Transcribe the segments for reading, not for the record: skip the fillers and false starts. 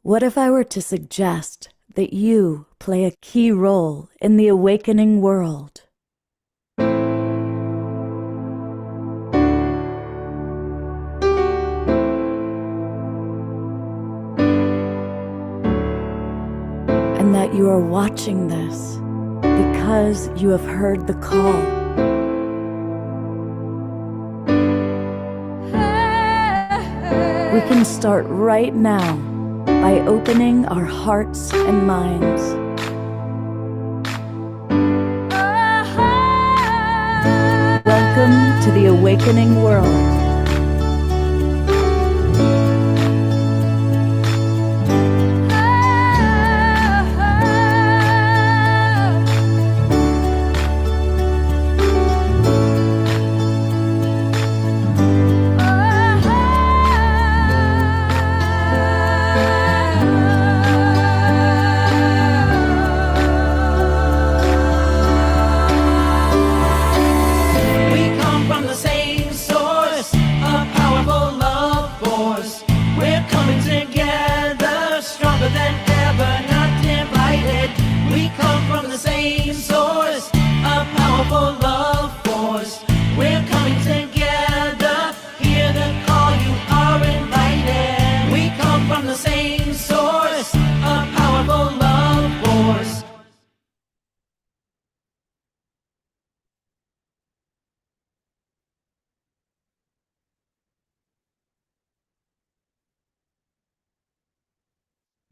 What if I were to suggest that you play a key role in the awakening world? And that you are watching this because you have heard the call. We can start right now by opening our hearts and minds. Welcome to the awakening world.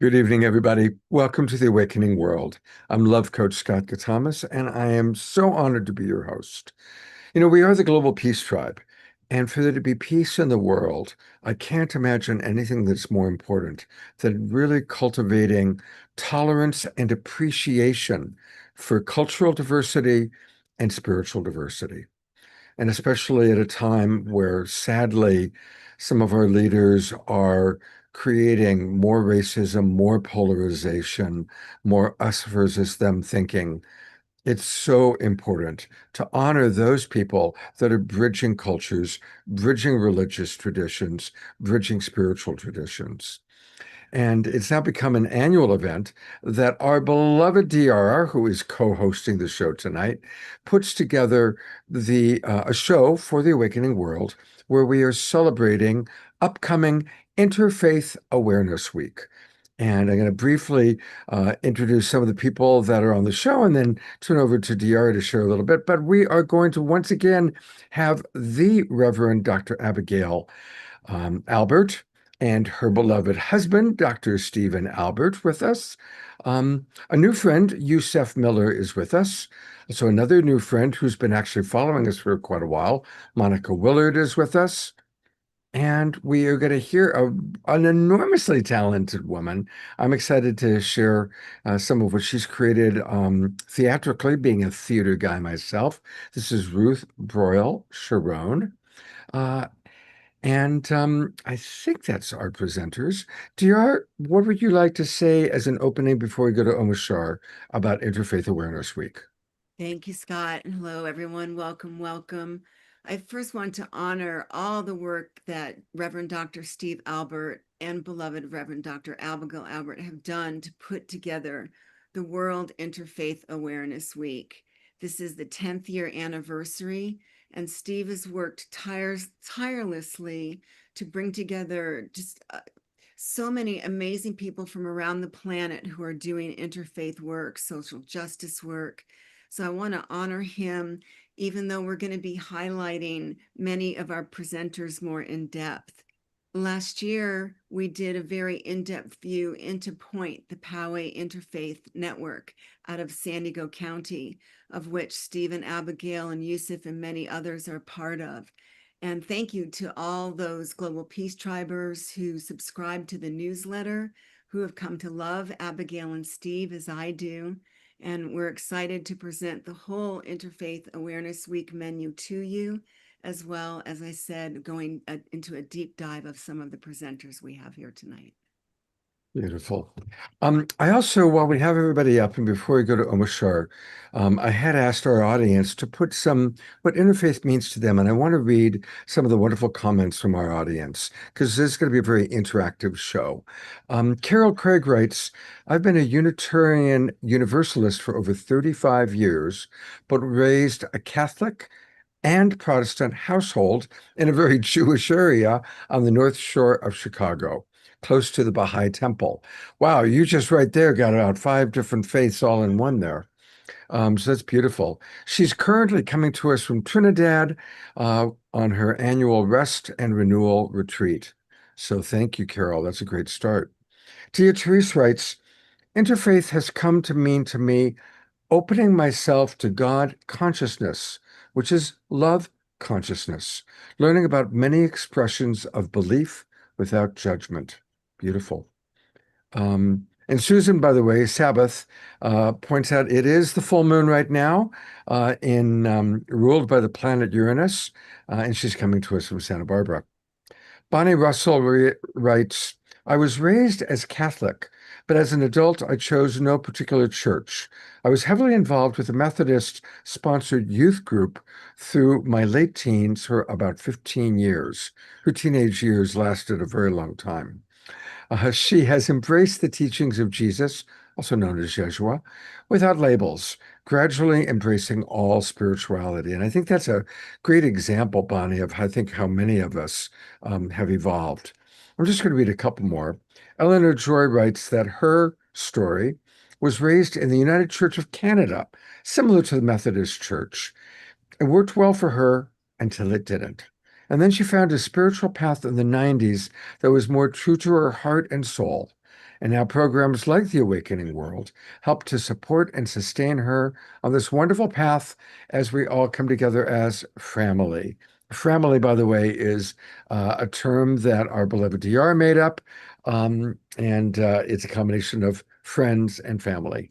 Good evening, everybody. Welcome to the Awakening World. I'm Love Coach Scott Gatamas, and I am so honored to be your host. We are the Global Peace Tribe, and for there to be peace in the world, I can't imagine anything that's more important than really cultivating tolerance and appreciation for cultural diversity and spiritual diversity. And especially at a time where, sadly, some of our leaders are creating more racism, more polarization, more us versus them thinking. It's so important to honor those people that are bridging cultures, bridging religious traditions, bridging spiritual traditions. And it's now become an annual event that our beloved DR, who is co-hosting the show tonight, puts together a show for the Awakening World where we are celebrating upcoming Interfaith Awareness Week. And I'm going to briefly introduce some of the people that are on the show and then turn over to DR to share a little bit. But we are going to once again have the Reverend Dr. Abigail Albert and her beloved husband, Dr. Stephen Albert, with us. A new friend, Yusef Miller, is with us. So another new friend who's been actually following us for quite a while, Monica Willard, is with us. And we are going to hear an enormously talented woman. I'm excited to share some of what she's created theatrically, being a theater guy myself. This is Ruth Broyle Sharon. Uh, and I think that's our presenters. DR, what would you like to say as an opening before we go to Omashar about Interfaith Awareness Week? Thank you, Scott. And hello, everyone. Welcome, welcome. I first want to honor all the work that Reverend Dr. Steve Albert and beloved Reverend Dr. Abigail Albert have done to put together the World Interfaith Awareness Week. This is the 10th year anniversary, and Steve has worked tirelessly to bring together just so many amazing people from around the planet who are doing interfaith work, social justice work. So I want to honor him, even though we're going to be highlighting many of our presenters more in depth. Last year, we did a very in-depth view into Point, the Poway Interfaith Network out of San Diego County, of which Stephen, Abigail, and Yusuf and many others are part of. And thank you to all those Global Peace Tribers who subscribe to the newsletter, who have come to love Abigail and Steve as I do. And we're excited to present the whole Interfaith Awareness Week menu to you, as well as I said, going into a deep dive of some of the presenters we have here tonight. Beautiful. I also, while we have everybody up and before we go to Omashar, I had asked our audience to put what interfaith means to them. And I want to read some of the wonderful comments from our audience because this is going to be a very interactive show. Carol Craig writes, I've been a Unitarian Universalist for over 35 years, but raised a Catholic and Protestant household in a very Jewish area on the North Shore of Chicago, close to the Baha'i Temple. Wow, you just right there got about 5 different faiths all in one there. So that's beautiful. She's currently coming to us from Trinidad on her annual rest and renewal retreat. So thank you, Carol. That's a great start. Tia Therese writes, Interfaith has come to mean to me opening myself to God consciousness, which is love consciousness, learning about many expressions of belief without judgment. Beautiful. And Susan, by the way, Sabbath, points out it is the full moon right now ruled by the planet Uranus, and she's coming to us from Santa Barbara. Bonnie Russell writes, I was raised as Catholic, but as an adult, I chose no particular church. I was heavily involved with a Methodist-sponsored youth group through my late teens for about 15 years. Her teenage years lasted a very long time. She has embraced the teachings of Jesus, also known as Yeshua, without labels, gradually embracing all spirituality. And I think that's a great example, Bonnie, of how many of us have evolved. I'm just going to read a couple more. Eleanor Joy writes that her story was raised in the United Church of Canada, similar to the Methodist Church. It worked well for her until it didn't. And then she found a spiritual path in the 90s that was more true to her heart and soul. And now programs like The Awakening World help to support and sustain her on this wonderful path as we all come together as family. Family, by the way, is a term that our beloved DR made up, and it's a combination of friends and family.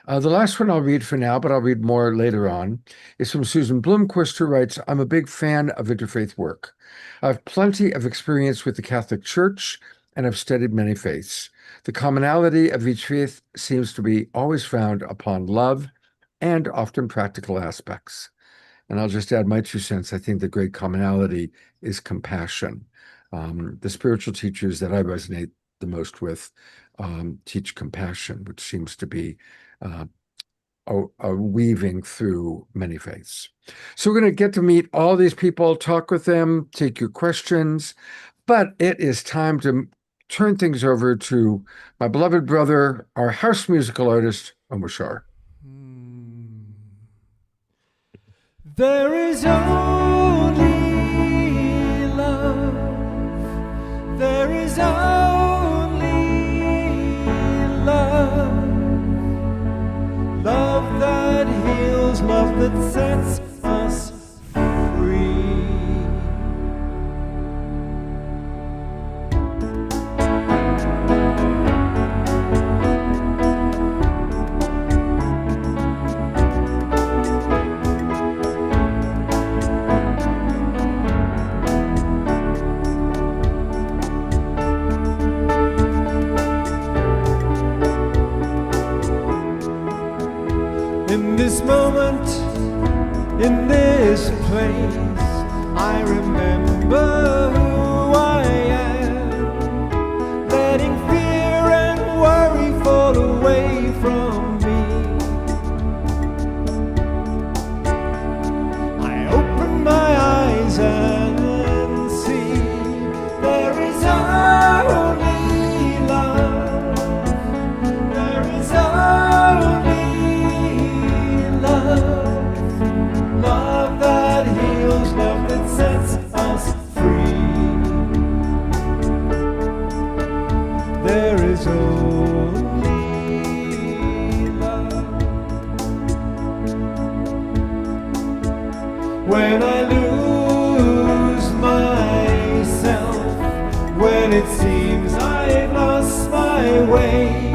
The last one I'll read for now, but I'll read more later on, is from Susan Blomquist, who writes, I'm a big fan of interfaith work. I have plenty of experience with the Catholic Church, and I've studied many faiths. The commonality of each faith seems to be always found upon love and often practical aspects. And I'll just add my 2 cents. I think the great commonality is compassion. The spiritual teachers that I resonate the most with teach compassion, which seems to be a weaving through many faiths. So we're going to get to meet all these people, talk with them, take your questions, but it is time to turn things over to my beloved brother, our house musical artist, Omashar. There is only love. There is only love. Love that heals, love that sets us free. In this moment, in this place, I remember who I am, letting fear and worry fall away from me. I open my eyes and see there is only love. There is only love that heals, love that sets us free. There is only love. When I lose myself, when it seems I've lost my way,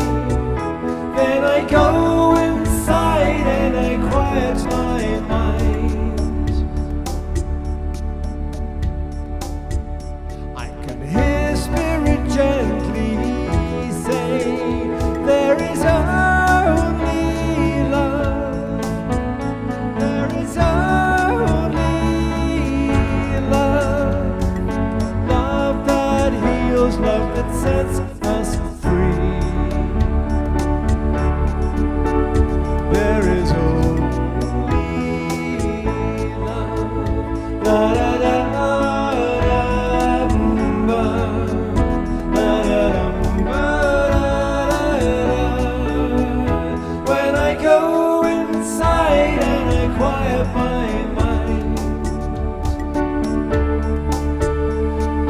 then I go inside and I quiet my mind. I can hear spirit gently say, that sets us free. There is only love. La da da da ba. La da da ba da da. When I go inside and I quiet my mind,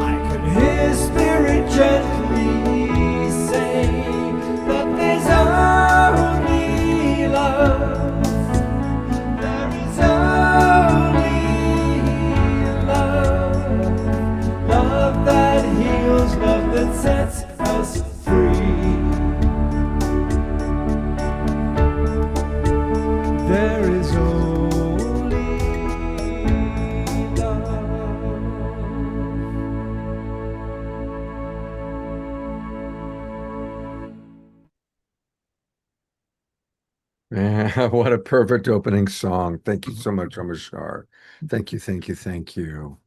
I can hear spirit gently say that there's only love. There is only love. Love that heals, love that sets us free. There is only love. Yeah, what a perfect opening song. Thank you so much, Omashar. Thank you, thank you, thank you.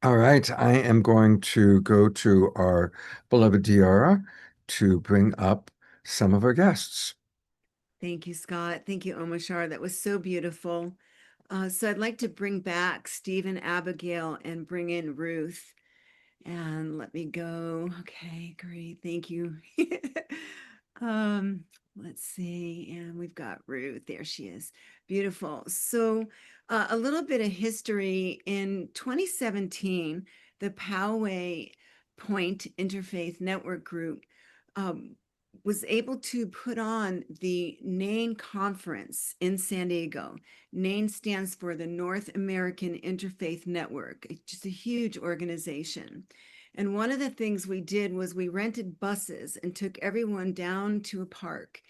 All right, I am going to go to our beloved Diara to bring up some of our guests. Thank you, Scott. Thank you, Omashar. That was so beautiful. So I'd like to bring back Steve and Abigail and bring in Ruth. And let me go. Okay, great. Thank you. Let's see. And we've got Ruth. There she is. Beautiful. So a little bit of history. In 2017, the Poway Point Interfaith Network Group was able to put on the NAIN conference in San Diego. NAIN stands for the North American Interfaith Network. It's just a huge organization. And one of the things we did was we rented buses and took everyone down to a park.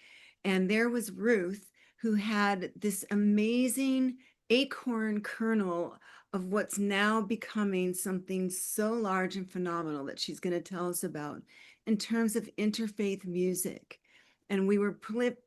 And there was Ruth, who had this amazing acorn kernel of what's now becoming something so large and phenomenal that she's going to tell us about in terms of interfaith music. And we were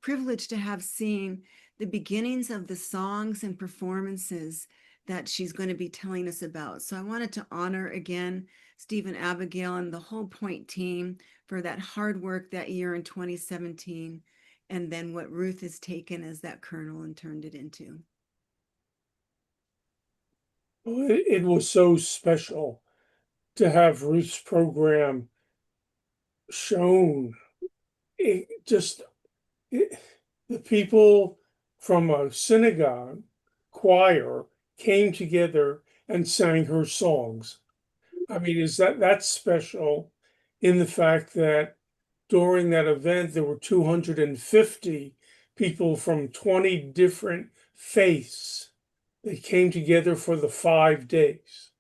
privileged to have seen the beginnings of the songs and performances that she's going to be telling us about. So I wanted to honor again Stephen, Abigail, and the whole Point team for that hard work that year in 2017, and then what Ruth has taken as that kernel and turned it into. Well, it was so special to have Ruth's program shown. The people from a synagogue choir came together and sang her songs. I mean, that's special in the fact that during that event, there were 250 people from 20 different faiths. They came together for the 5 days.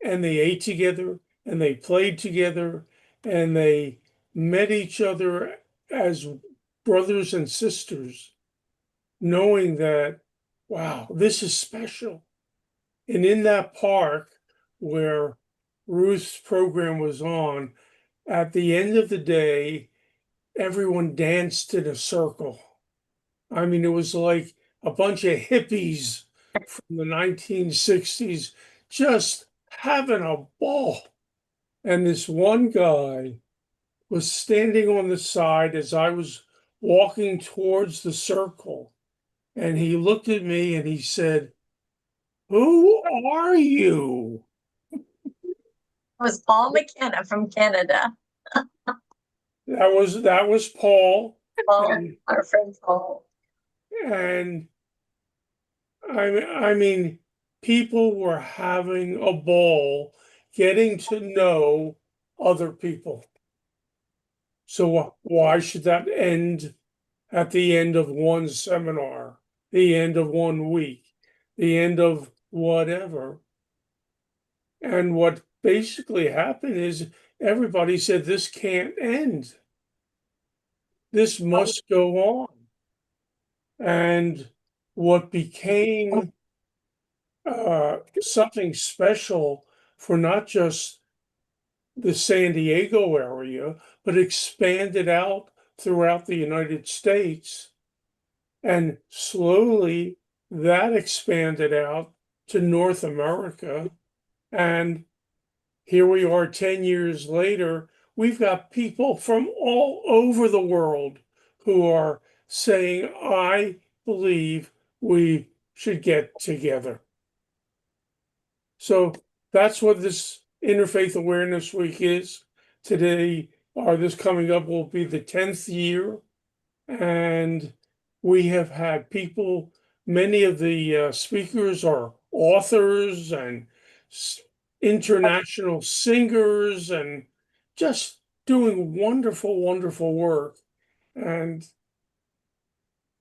And they ate together and they played together and they met each other as brothers and sisters, knowing that, wow, this is special. And in that park where Ruth's program was on, at the end of the day, everyone danced in a circle. I mean, it was like a bunch of hippies from the 1960s just having a ball. And this one guy was standing on the side as I was walking towards the circle. And he looked at me and he said, "Who are you?" It was Paul McKenna from Canada. That was Paul. Paul, our friend Paul. And I mean, people were having a ball getting to know other people. So why should that end at the end of one seminar, the end of 1 week, the end of whatever? And what basically happened is everybody said, this can't end. This must go on. And what became something special for not just the San Diego area, but expanded out throughout the United States. And slowly that expanded out to North America. And here we are 10 years later, we've got people from all over the world who are saying, I believe we should get together. So that's what this Interfaith Awareness Week is. Today, or this coming up, will be the 10th year. And we have had people, many of the speakers are authors and international singers and just doing wonderful, wonderful work. And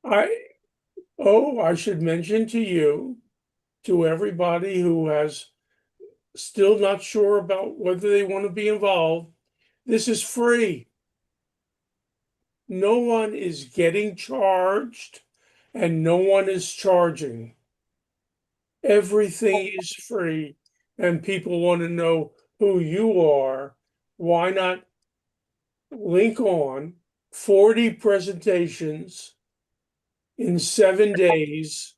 I should mention to you, to everybody who has still not sure about whether they want to be involved, this is free. No one is getting charged and no one is charging. Everything is free, and people want to know who you are. Why not link on 40 presentations in 7 days?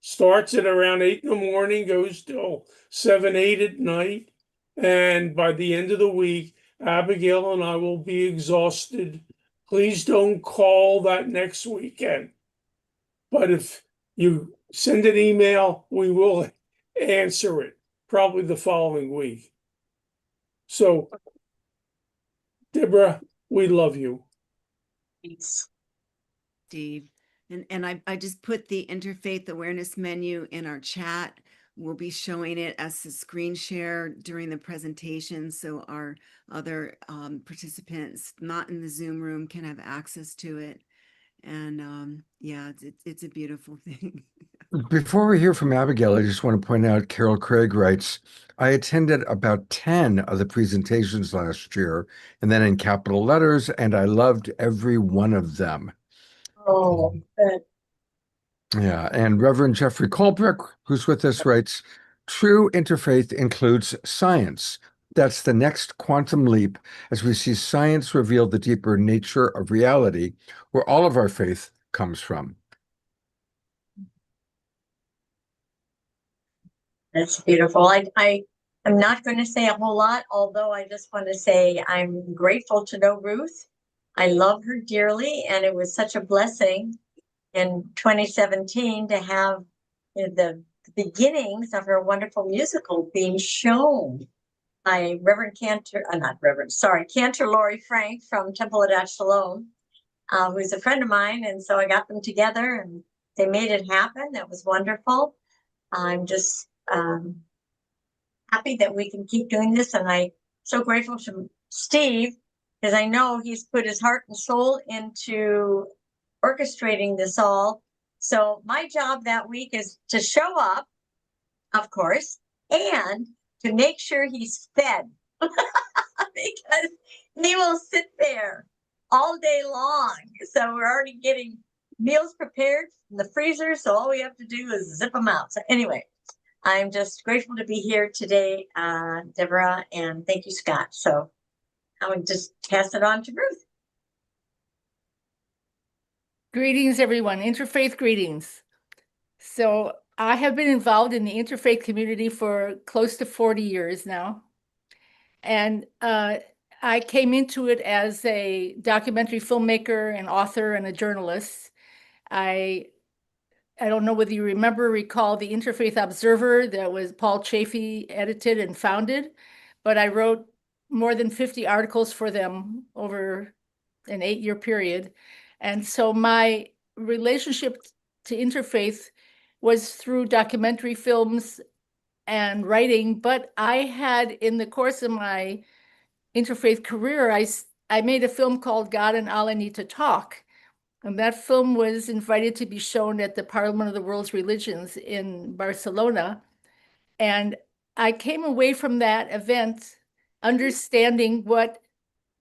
Starts at around 8 in the morning, goes till 7, 8 at night. And by the end of the week, Abigail and I will be exhausted. Please don't call that next weekend. But if you send an email, we will answer it probably the following week. So, Deborah, we love you. Thanks. Steve. And I just put the Interfaith Awareness menu in our chat. We'll be showing it as a screen share during the presentation, so our other participants not in the Zoom room can have access to it. And yeah, it's a beautiful thing. Before we hear from Abigail, I just want to point out Carol Craig writes, I attended about 10 of the presentations last year, and then in capital letters, and I loved every one of them. Oh, good. Yeah, and Reverend Jeffrey Colbrick, who's with us, writes, true interfaith includes science. That's the next quantum leap as we see science reveal the deeper nature of reality, where all of our faith comes from. That's beautiful. I am not going to say a whole lot, although I just want to say I'm grateful to know Ruth. I love her dearly, and it was such a blessing in 2017 to have the beginnings of her wonderful musical being shown by Cantor Laurie Frank from Temple at Shalom, who's a friend of mine. And so I got them together and they made it happen. That was wonderful. I'm just happy that we can keep doing this. And I'm so grateful to Steve, because I know he's put his heart and soul into orchestrating this all. So my job that week is to show up, of course, and to make sure he's fed because he will sit there all day long. So we're already getting meals prepared in the freezer. So all we have to do is zip them out. So anyway, I'm just grateful to be here today, Deborah, and thank you, Scott. So I would just pass it on to Ruth. Greetings, everyone. Interfaith greetings. So I have been involved in the interfaith community for close to 40 years now. And I came into it as a documentary filmmaker, an author, and a journalist. I don't know whether you recall the Interfaith Observer that was Paul Chafee edited and founded, but I wrote more than 50 articles for them over an 8-year period. And so my relationship to interfaith was through documentary films and writing, but I had, in the course of my interfaith career, I made a film called God and Allah Need to Talk. And that film was invited to be shown at the Parliament of the World's Religions in Barcelona. And I came away from that event understanding what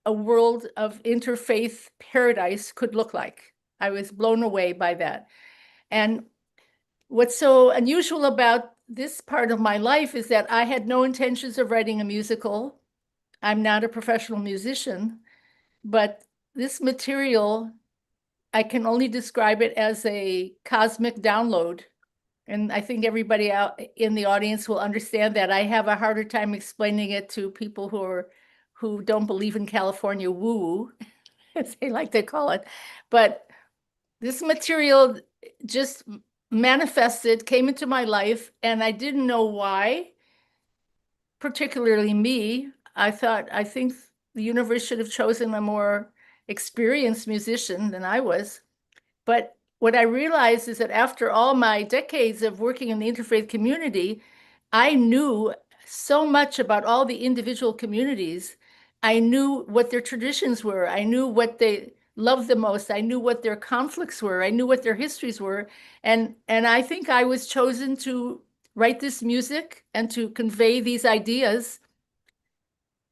a world of interfaith paradise could look like. I was blown away by that. And what's so unusual about this part of my life is that I had no intentions of writing a musical. I'm not a professional musician, but this material, I can only describe it as a cosmic download And I think everybody out in the audience will understand that. I have a harder time explaining it to people who don't believe in California woo, as they like to call it. But this material just manifested, came into my life, and I didn't know why, particularly me. I think the universe should have chosen a more experienced musician than I was. But what I realized is that after all my decades of working in the interfaith community, I knew so much about all the individual communities. I knew what their traditions were. I knew what they loved the most. I knew what their conflicts were. I knew what their histories were. And I think I was chosen to write this music and to convey these ideas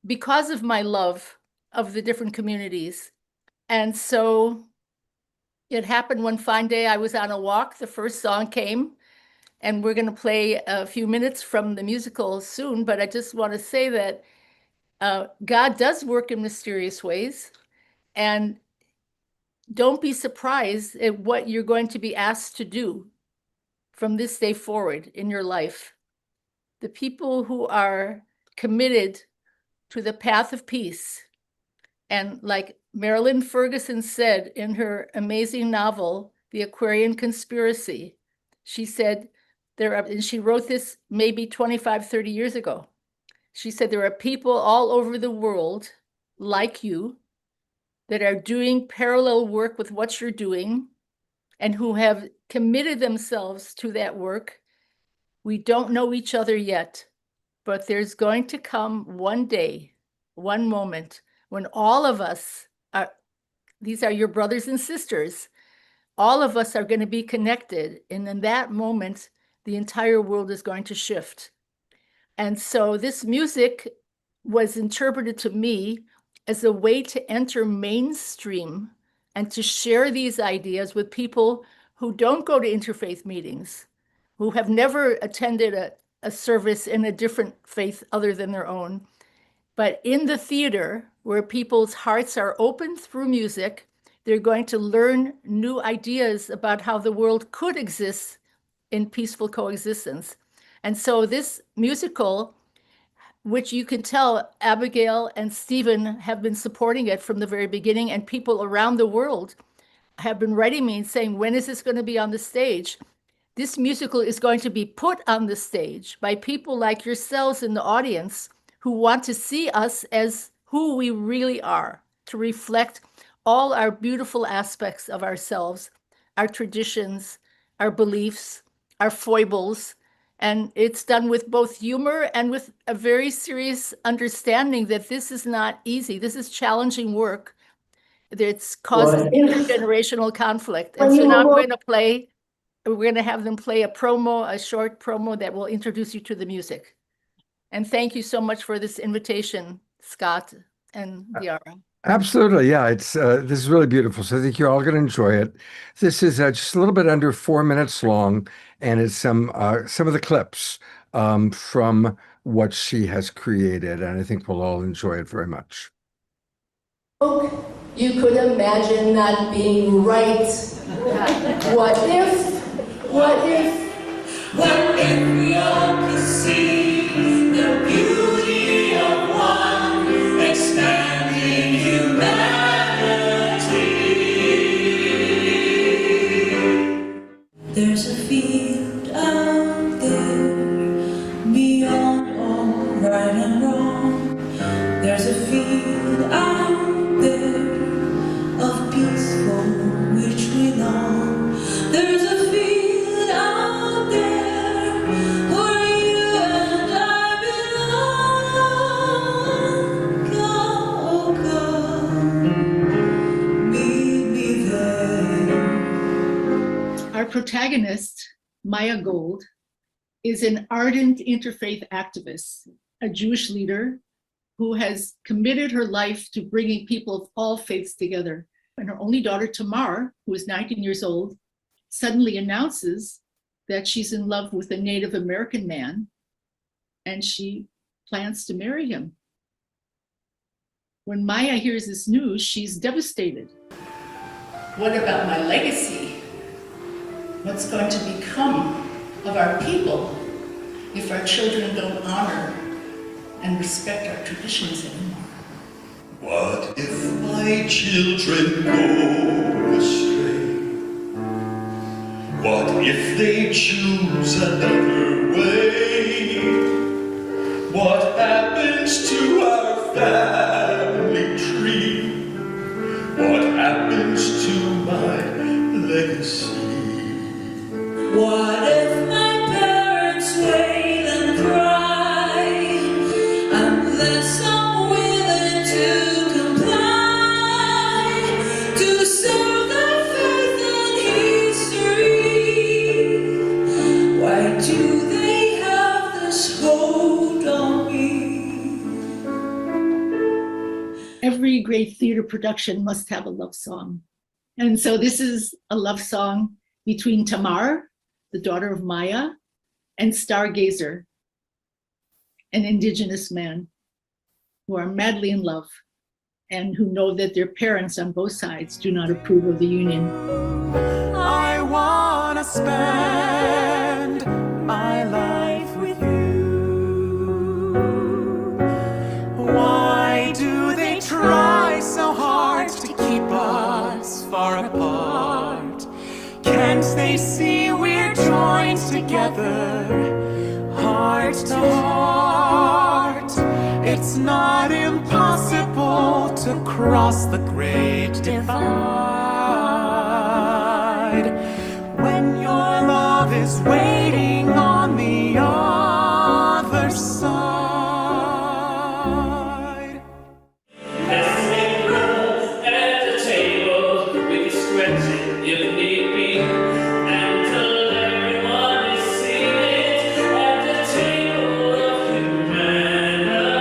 because of my love of the different communities. And so it happened one fine day. I was on a walk. The first song came, and we're going to play a few minutes from the musical soon. But I just want to say that God does work in mysterious ways. And don't be surprised at what you're going to be asked to do from this day forward in your life. The people who are committed to the path of peace, and like Marilyn Ferguson said in her amazing novel, The Aquarian Conspiracy, she said, and she wrote this maybe 25, 30 years ago. She said, there are people all over the world like you that are doing parallel work with what you're doing and who have committed themselves to that work. We don't know each other yet, but there's going to come one day, one moment, when all of us are, these are your brothers and sisters, all of us are going to be connected. And in that moment, the entire world is going to shift. And so this music was interpreted to me as a way to enter mainstream and to share these ideas with people who don't go to interfaith meetings, who have never attended a service in a different faith other than their own. But in the theater, where people's hearts are open through music, they're going to learn new ideas about how the world could exist in peaceful coexistence. And so this musical, which you can tell Abigail and Stephen have been supporting it from the very beginning, and people around the world have been writing me and saying, when is this going to be on the stage? This musical is going to be put on the stage by people like yourselves in the audience who want to see us as who we really are, to reflect all our beautiful aspects of ourselves, our traditions, our beliefs, our foibles. And it's done with both humor and with a very serious understanding that this is not easy. This is challenging work. It's caused intergenerational conflict. And so now we're going to have them play a short promo that will introduce you to the music. And thank you so much for this invitation, Scott and Diara. Absolutely. Yeah, it's this is really beautiful. So I think you're all going to enjoy it. This is just a little bit under 4 minutes long, and it's some of the clips from what she has created, and I think we'll all enjoy it very much. You could imagine that being right. What if we all could see the beauty of one expanding humanity? There's a field out there beyond all right and wrong. There's a field out there of peace for which we long. There's a field out there where you and I belong. Oh God, meet me there. Our protagonist, Maya Gold, is an ardent interfaith activist, a Jewish leader who has committed her life to bringing people of all faiths together. And her only daughter, Tamar, who is 19 years old, suddenly announces that she's in love with a Native American man, and she plans to marry him. When Maya hears this news, she's devastated. What about my legacy? What's going to become of our people if our children don't honor and respect our traditions anymore. What if my children go astray? What if they choose another way? What happens to our family tree? What happens to my legacy? What if my parents wail and cry unless I'm willing to comply to serve their faith and history? Why do they have this hold on me? Every great theater production must have a love song. And so this is a love song between Tamar, the daughter of Maya, and Stargazer, an indigenous man who are madly in love and who know that their parents on both sides do not approve of the union. I wanna spend my life with you. Why do they try so hard to keep us far apart? Can't they see we're joined together, heart to heart? It's not impossible to cross the great divide when your love is waiting on the other side. At the table, we can stretch it if need be, until everyone is seated at the table of humanity.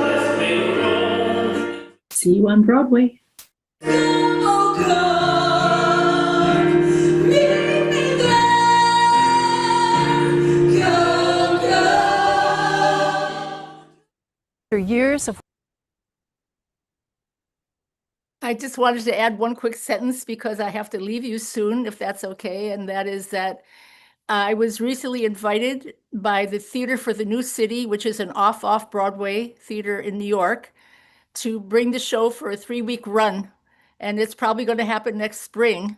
Let's make room. See you on Broadway. Come, oh come, meet me there. Come, come. After years of I just wanted to add one quick sentence because I have to leave you soon, if that's okay. And that is that I was recently invited by the Theater for the New City, which is an off Broadway theater in New York, to bring the show for a 3-week run. And it's probably going to happen next spring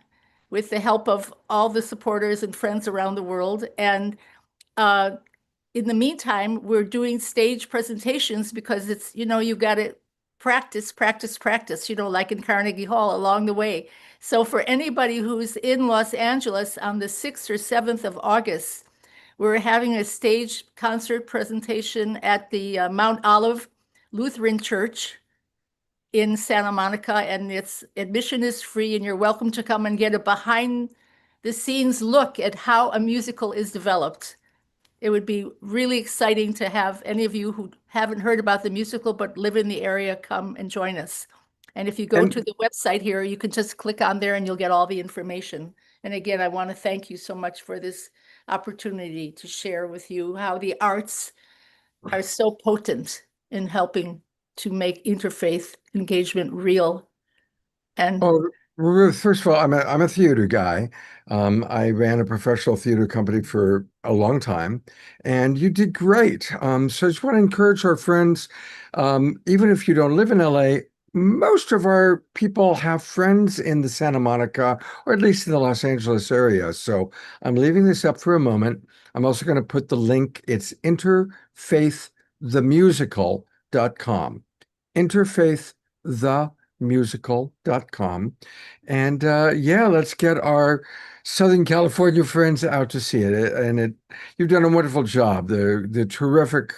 with the help of all the supporters and friends around the world. And in the meantime, we're doing stage presentations because it's, you've got to practice, like in Carnegie Hall along the way. So for anybody who's in Los Angeles on the 6th or 7th of August, we're having a stage concert presentation at the Mount Olive Lutheran Church in Santa Monica, and its admission is free, and you're welcome to come and get a behind the scenes look at how a musical is developed. It would be really exciting to have any of you who haven't heard about the musical but live in the area come and join us. And if you go to the website here, you can just click on there and you'll get all the information. And again, I want to thank you so much for this opportunity to share with you how the arts are so potent in helping to make interfaith engagement real. And Well, Ruth, first of all, I'm a theater guy. I ran a professional theater company for a long time, and you did great. So I just want to encourage our friends, even if you don't live in LA, most of our people have friends in the Santa Monica, or at least in the Los Angeles area. So I'm leaving this up for a moment. I'm also going to put the link. It's interfaiththemusical.com. Interfaiththemusical.com. And yeah, let's get our Southern California friends out to see it. And you've done a wonderful job. The terrific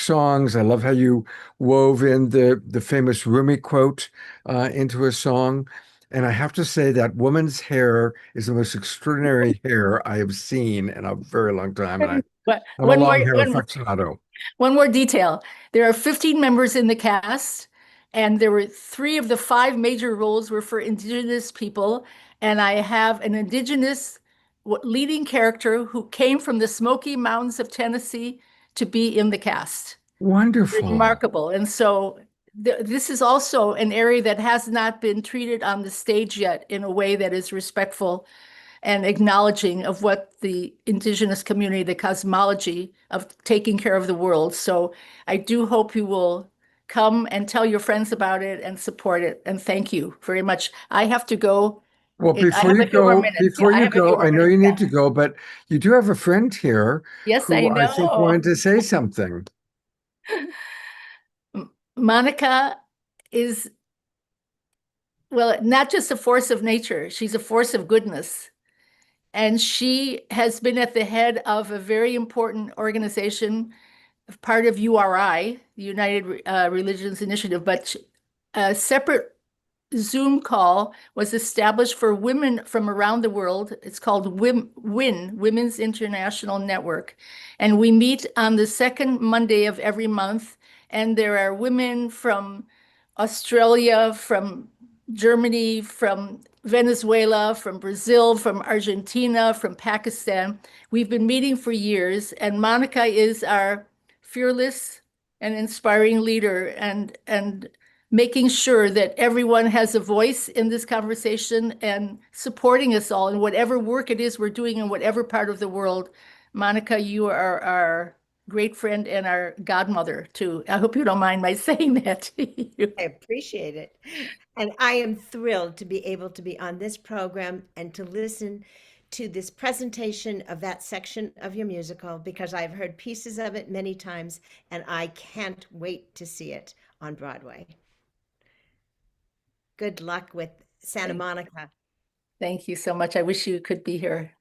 songs. I love how you wove in the famous Rumi quote into a song. And I have to say that woman's hair is the most extraordinary hair I have seen in a very long time. And I'm a long hair aficionado. One more detail. There are 15 members in the cast, and there were 3 of the 5 major roles were for Indigenous people. And I have an Indigenous leading character who came from the Smoky Mountains of Tennessee to be in the cast. Wonderful. Remarkable. And so this is also an area that has not been treated on the stage yet in a way that is respectful and acknowledging of what the indigenous community, the cosmology of taking care of the world. So I do hope you will come and tell your friends about it and support it. And thank you very much. I have to go. Well, I have a few more minutes. Yeah, I have a few more I know you minutes. need to go, but you do have a friend here Yes, I who I think know. wanted to say something. Monica is, well, not just a force of nature, she's a force of goodness. And she has been at the head of a very important organization, part of URI, the United Religions Initiative, but a separate Zoom call was established for women from around the world. It's called Women's International Network. And we meet on the second Monday of every month. And there are women from Australia, from Germany, from Venezuela, from Brazil, from Argentina, from Pakistan. We've been meeting for years, and Monica is our fearless and inspiring leader, and making sure that everyone has a voice in this conversation and supporting us all in whatever work it is we're doing in whatever part of the world. Monica, you are our great friend and our godmother too. I hope you don't mind my saying that to you. I appreciate it. And I am thrilled to be able to be on this program and to listen to this presentation of that section of your musical, because I've heard pieces of it many times and I can't wait to see it on Broadway. Good luck with Santa Monica. Thank you so much. I wish you could be here.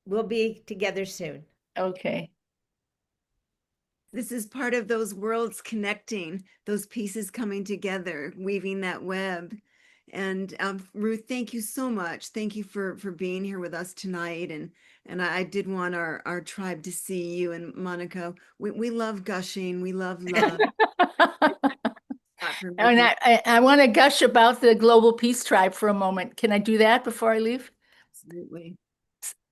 We'll be together soon. Okay. This is part of those worlds connecting, those pieces coming together, weaving that web. And Ruth, thank you so much. Thank you for being here with us tonight. And I did want our tribe to see you and Monica. We love gushing. We love love. And I want to gush about the Global Peace Tribe for a moment. Can I do that before I leave? Absolutely.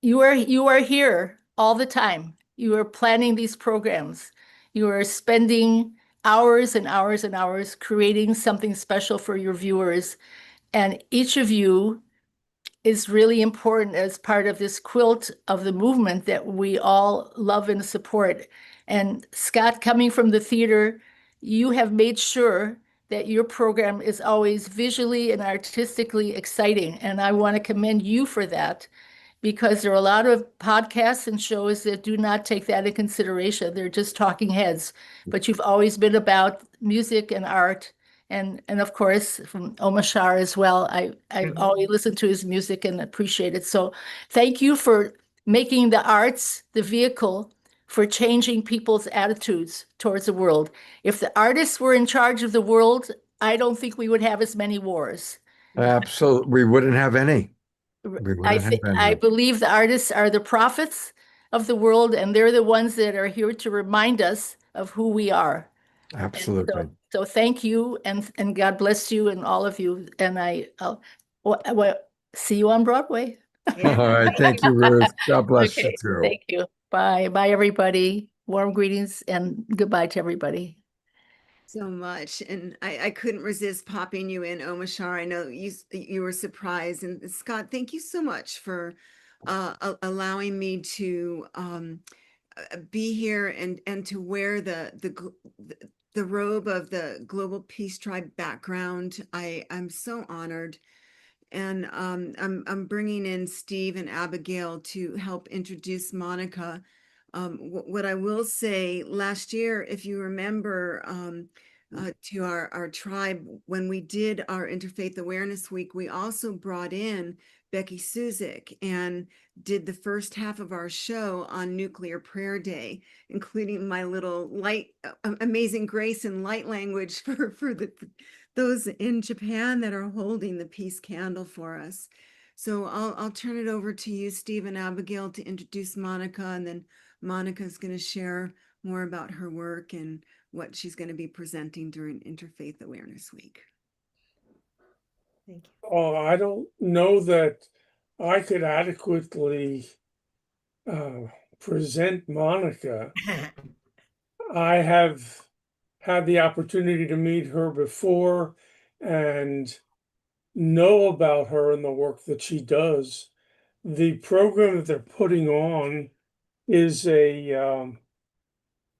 You are here all the time. You are planning these programs. You are spending hours and hours and hours creating something special for your viewers. And each of you is really important as part of this quilt of the movement that we all love and support. And Scott, coming from the theater, you have made sure that your program is always visually and artistically exciting. And I want to commend you for that, because there are a lot of podcasts and shows that do not take that into consideration. They're just talking heads. But you've always been about music and art. And of course, from Omar Shah as well. I've always listened to his music and appreciate it. So thank you for making the arts the vehicle for changing people's attitudes towards the world. If the artists were in charge of the world, I don't think we would have as many wars. Absolutely. We wouldn't have any. I believe the artists are the prophets of the world, and they're the ones that are here to remind us of who we are. Absolutely. So thank you, and God bless you and all of you. And I'll see you on Broadway. All right. Thank you, Ruth. God bless you too. Thank you. Bye. Bye, everybody. Warm greetings and goodbye to everybody. So much. And I couldn't resist popping you in, Omashar. I know you were surprised. And Scott, thank you so much for allowing me to be here and to wear the robe of the Global Peace Tribe background. I'm so honored. And I'm bringing in Steve and Abigail to help introduce Monica. What I will say, last year, if you remember, to our tribe, when we did our Interfaith Awareness Week, we also brought in Becky Suzik and did the first half of our show on Nuclear Prayer Day, including my little light, amazing grace and light language for those in Japan that are holding the peace candle for us. So I'll turn it over to you, Steve and Abigail, to introduce Monica, and then Monica's going to share more about her work and what she's going to be presenting during Interfaith Awareness Week. Thank you. Oh, I don't know that I could adequately present Monica. I have had the opportunity to meet her before, and know about her and the work that she does. The program that they're putting on is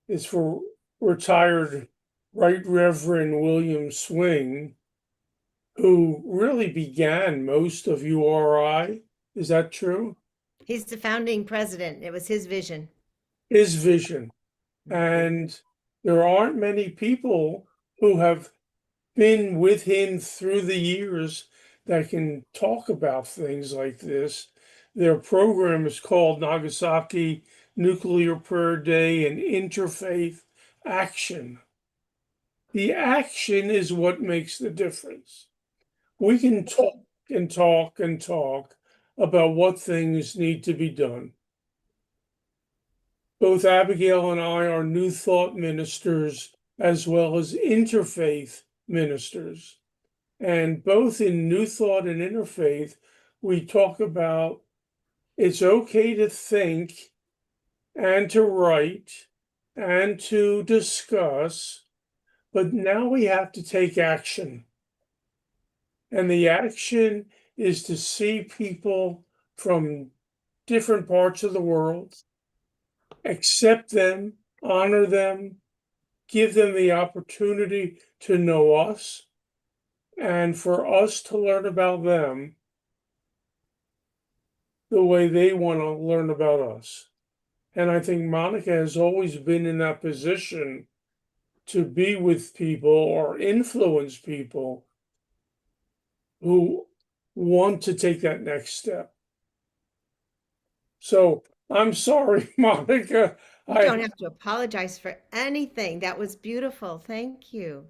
is for retired Right Reverend William Swing, who really began most of URI. Is that true? He's the founding president. It was his vision. His vision. And there aren't many people who have been with him through the years that can talk about things like this. Their program is called Nagasaki Nuclear Prayer Day and Interfaith Action. The action is what makes the difference. We can talk and talk and talk about what things need to be done. Both Abigail and I are New Thought ministers as well as interfaith ministers. And both in New Thought and Interfaith, we talk about it's okay to think and to write and to discuss, but now we have to take action. And the action is to see people from different parts of the world, accept them, honor them, give them the opportunity to know us, and for us to learn about them the way they want to learn about us. And I think Monica has always been in that position to be with people or influence people who want to take that next step. So I'm sorry, Monica. You don't have to apologize for anything. That was beautiful. Thank you.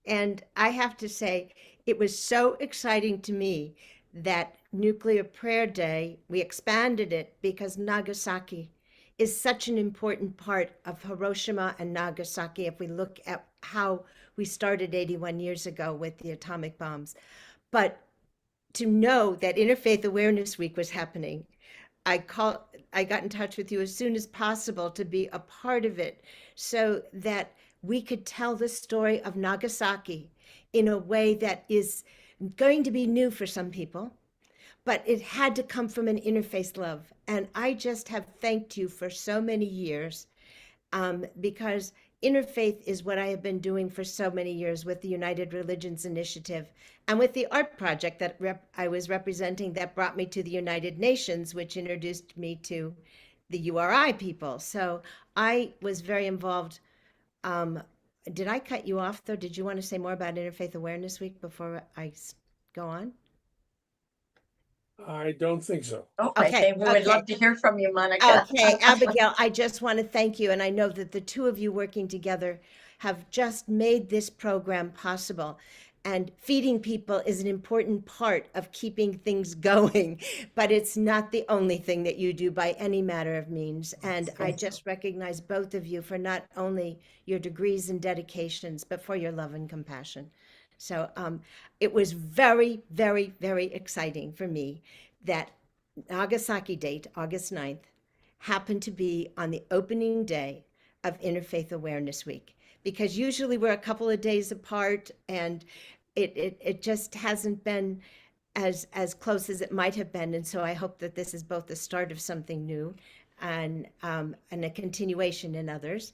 And I have to say, it was so exciting to me that Nuclear Prayer Day, we expanded it because Nagasaki is such an important part of Hiroshima and Nagasaki. If we look at how we started 81 years ago with the atomic bombs. But to know that Interfaith Awareness Week was happening, I got in touch with you as soon as possible to be a part of it so that we could tell the story of Nagasaki in a way that is going to be new for some people, but it had to come from an interfaith love. And I just have thanked you for so many years because interfaith is what I have been doing for so many years with the United Religions Initiative and with the art project that I was representing that brought me to the United Nations, which introduced me to the URI people. So I was very involved. Did I cut you off, though? Did you want to say more about Interfaith Awareness Week before I go on? I don't think so. Oh, I Okay, think we would okay. love to hear from you, Monica. Okay, Abigail, I just want to thank you. And I know that the two of you working together have just made this program possible. And feeding people is an important part of keeping things going, but it's not the only thing that you do by any matter of means. And I just recognize both of you for not only your degrees and dedications, but for your love and compassion. So it was very, very, very exciting for me that Nagasaki date, August 9th, happened to be on the opening day of Interfaith Awareness Week, because usually we're a couple of days apart and it just hasn't been as close as it might have been. And so I hope that this is both the start of something new and a continuation in others.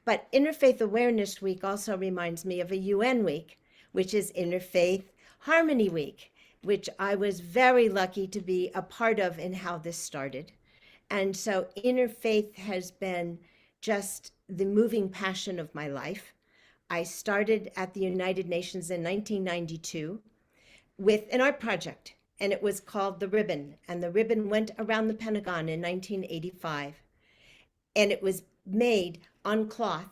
But Interfaith Awareness Week also reminds me of a UN week, which is Interfaith Harmony Week, which I was very lucky to be a part of in how this started. And so interfaith has been just the moving passion of my life. I started at the United Nations in 1992 with an art project, and it was called The Ribbon. And the ribbon went around the Pentagon in 1985. And it was made on cloth,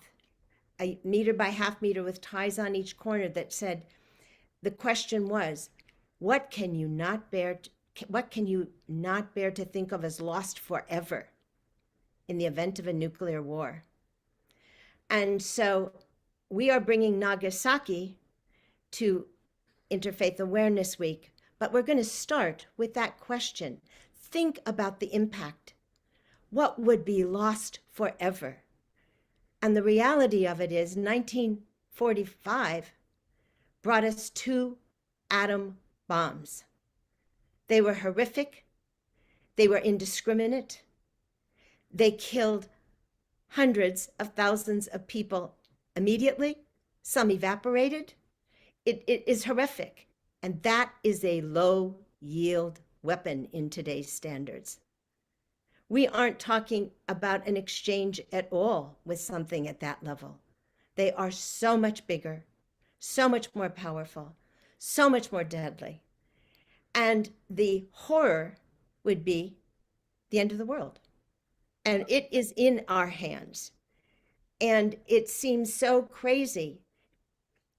a meter by half meter with ties on each corner that said, the question was, what can you not bear to think of as lost forever in the event of a nuclear war? And so we are bringing Nagasaki to Interfaith Awareness Week, but we're going to start with that question. Think about the impact. What would be lost forever? And the reality of it is 1945 brought us two atom bombs. They were horrific. They were indiscriminate. They killed hundreds of thousands of people immediately. Some evaporated. It is horrific. And that is a low yield weapon in today's standards. We aren't talking about an exchange at all with something at that level. They are so much bigger, so much more powerful, so much more deadly. And the horror would be the end of the world. And it is in our hands. And it seems so crazy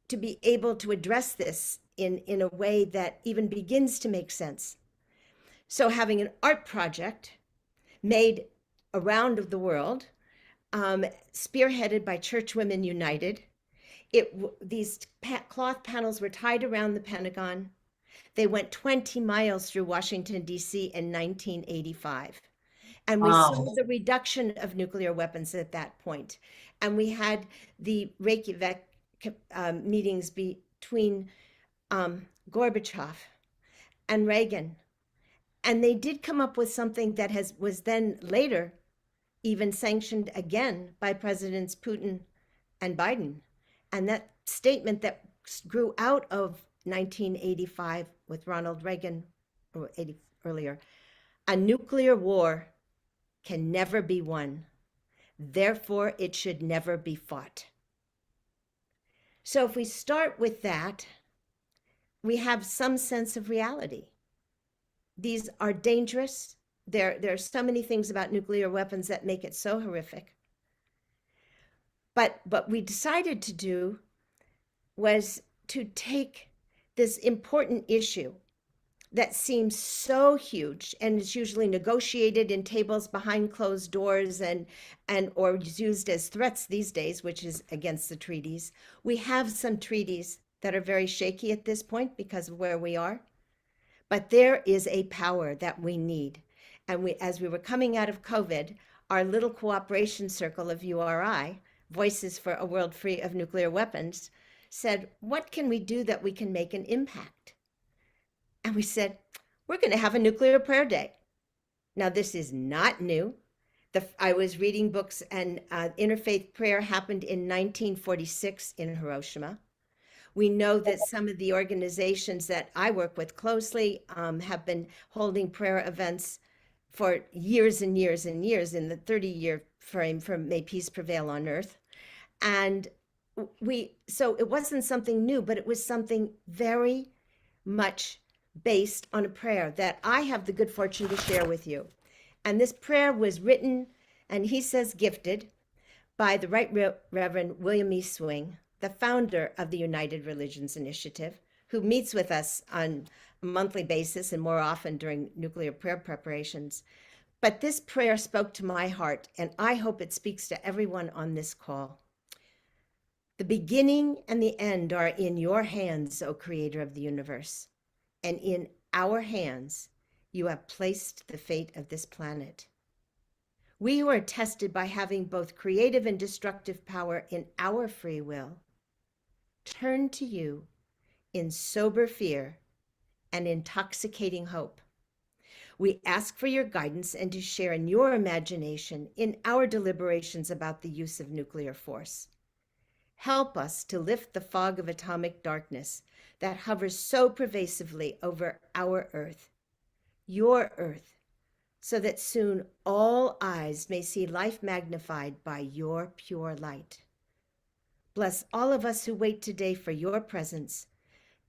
to be able to address this in a way that even begins to make sense. So having an art project made around the world, spearheaded by Church Women United, these cloth panels were tied around the Pentagon. They went 20 miles through Washington, D.C. in 1985. And we saw the reduction of nuclear weapons at that point. And we had the Reykjavik meetings between Gorbachev and Reagan. And they did come up with something that was then later even sanctioned again by Presidents Putin and Biden. And that statement that grew out of 1985 with Ronald Reagan, or 80 earlier, a nuclear war can never be won. Therefore, it should never be fought. So if we start with that, we have some sense of reality. These are dangerous. There are so many things about nuclear weapons that make it so horrific. But what we decided to do was to take this important issue that seems so huge and is usually negotiated in tables behind closed doors and or is used as threats these days, which is against the treaties. We have some treaties that are very shaky at this point because of where we are, but there is a power that we need. And as we were coming out of COVID, our little cooperation circle of URI, Voices for a World Free of Nuclear Weapons, said, what can we do that we can make an impact? And we said, we're going to have a nuclear prayer day. Now, this is not new. I was reading books, and interfaith prayer happened in 1946 in Hiroshima. We know that some of the organizations that I work with closely have been holding prayer events for years and years and years in the 30-year frame from May Peace Prevail on Earth. And so it wasn't something new, but it was something very much based on a prayer that I have the good fortune to share with you. And this prayer was written, and he says gifted, by the Right Reverend William E. Swing, the founder of the United Religions Initiative, who meets with us on a monthly basis and more often during nuclear prayer preparations. But this prayer spoke to my heart, and I hope it speaks to everyone on this call. The beginning and the end are in your hands, O Creator of the universe, and in our hands you have placed the fate of this planet. We who are tested by having both creative and destructive power in our free will turn to you in sober fear and intoxicating hope. We ask for your guidance and to share in your imagination in our deliberations about the use of nuclear force. Help us to lift the fog of atomic darkness that hovers so pervasively over our Earth, your Earth, so that soon all eyes may see life magnified by your pure light. Bless all of us who wait today for your presence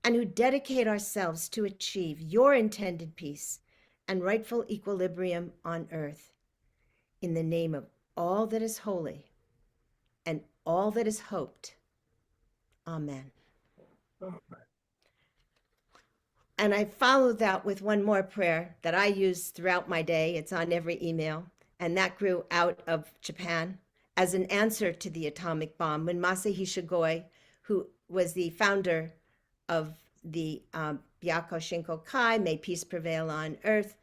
and who dedicate ourselves to achieve your intended peace and rightful equilibrium on earth. In the name of all that is holy and all that is hoped. Amen. And I follow that with one more prayer that I use throughout my day. It's on every email. And that grew out of Japan as an answer to the atomic bomb when Masahisa Goi, who was the founder of the Byakuo Shinko Kai, May Peace Prevail on Earth,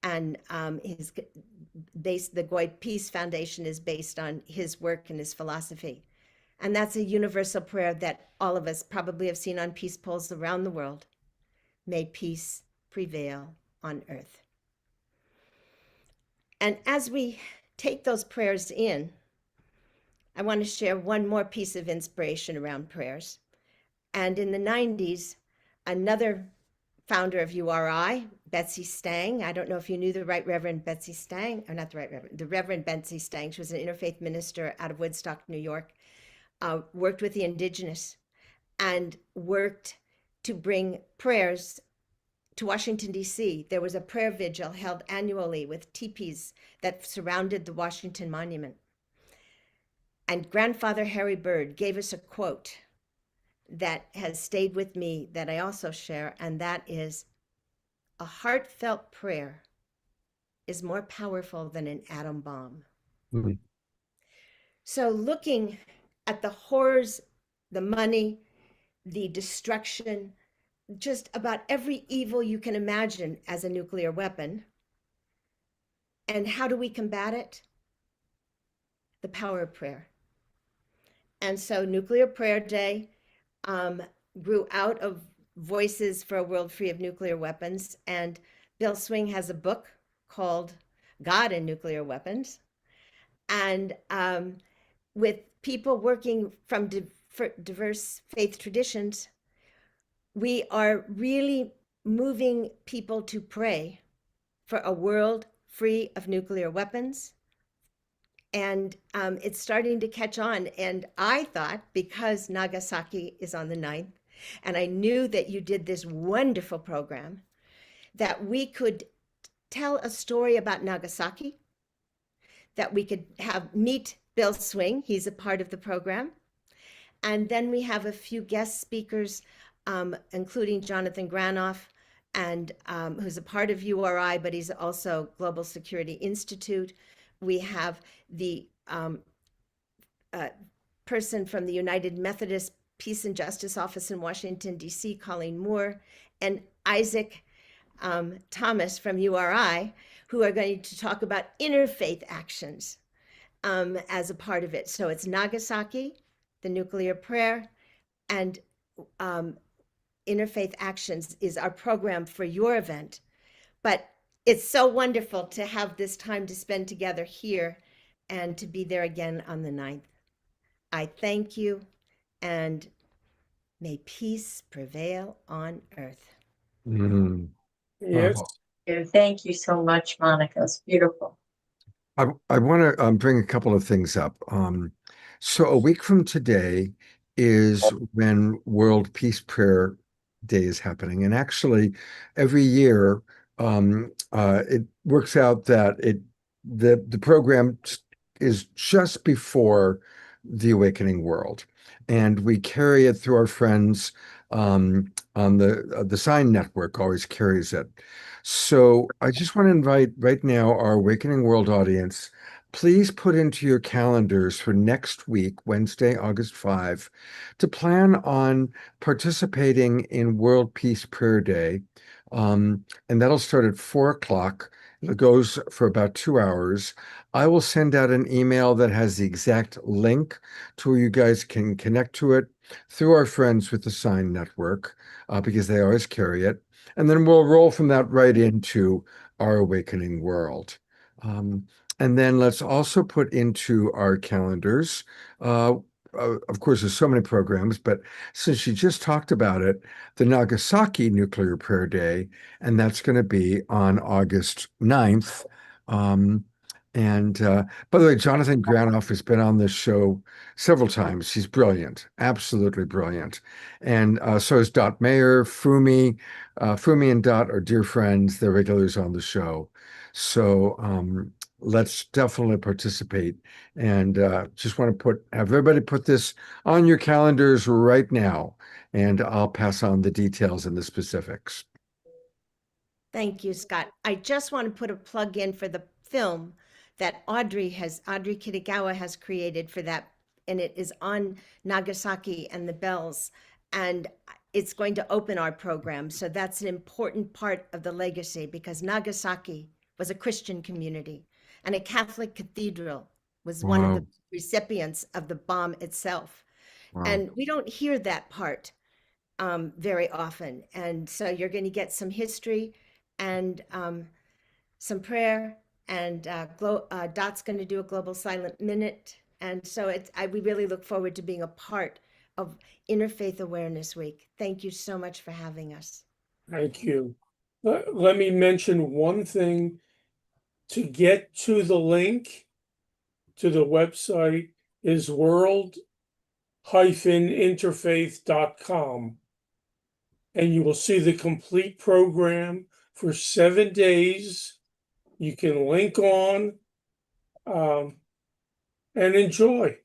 and the Goi Peace Foundation is based on his work and his philosophy. And that's a universal prayer that all of us probably have seen on peace poles around the world. may peace prevail on earth. And as we take those prayers in, I want to share one more piece of inspiration around prayers. And in the 90s, another founder of URI, Betsy Stang. I don't know if you knew the Right Reverend Betsy Stang, or not the Right Reverend, the Reverend Betsy Stang. She was an interfaith minister out of Woodstock, New York, worked with the indigenous and worked to bring prayers to Washington, D.C. There was a prayer vigil held annually with teepees that surrounded the Washington Monument. And Grandfather Harry Bird gave us a quote that has stayed with me that I also share, and that is, "A heartfelt prayer is more powerful than an atom bomb." Mhm. So looking at the horrors, the money, the destruction, just about every evil you can imagine as a nuclear weapon, and how do we combat it? The power of prayer. And so Nuclear Prayer Day grew out of Voices for a World Free of Nuclear Weapons. And Bill Swing has a book called God and Nuclear Weapons. And with people working from diverse faith traditions, we are really moving people to pray for a world free of nuclear weapons. And it's starting to catch on. And I thought, because Nagasaki is on the 9th, and I knew that you did this wonderful program, that we could tell a story about Nagasaki, that we could meet Bill Swing. He's a part of the program. And then we have a few guest speakers, including Jonathan Granoff, and who's a part of URI, but he's also Global Security Institute. We have the person from the United Methodist Peace and Justice Office in Washington, D.C., Colleen Moore, and Isaac Thomas from URI, who are going to talk about interfaith actions as a part of it. So it's Nagasaki, the nuclear prayer, and interfaith actions is our program for your event. But it's so wonderful to have this time to spend together here and to be there again on the 9th. I thank you, and may peace prevail on earth. Mhm. Yes. Thank you so much, Monica. It's beautiful. I want to bring a couple of things up. So a week from today is when World Peace Prayer Day is happening. And actually, every year, it works out that the program is just before the Awakening World. And we carry it through our friends on the Sign Network always carries it. So I just want to invite right now our Awakening World audience, please put into your calendars for next week, Wednesday, August 5, to plan on participating in World Peace Prayer Day. And that'll start at 4 o'clock. It goes for about 2 hours. I will send out an email that has the exact link to where you guys can connect to it through our friends with the Sign Network, because they always carry it. And then we'll roll from that right into our Awakening World. And then let's also put into our calendars, of course, there's so many programs, but since you just talked about it, the Nagasaki Nuclear Prayer Day, and that's going to be on August 9th. By the way, Jonathan Granoff has been on this show several times. He's brilliant, absolutely brilliant. And so is Dot Mayer, Fumi. Fumi and Dot are dear friends. They're regulars on the show. So let's definitely participate. And just want to have everybody put this on your calendars right now. And I'll pass on the details and the specifics. Thank you, Scott. I just want to put a plug in for the film that Audrey Kitagawa has created for that, and it is on Nagasaki and the bells, and it's going to open our program. So that's an important part of the legacy, because Nagasaki was a Christian community, and a Catholic cathedral was one of the recipients of the bomb itself. Wow. And we don't hear that part very often. And so you're going to get some history and some prayer, and Dot's going to do a Global Silent Minute. And so we really look forward to being a part of Interfaith Awareness Week. Thank you so much for having us. Thank you. Let me mention one thing. To get to the link to the website is world-interfaith.com. And you will see the complete program for 7 days. You can link on and enjoy.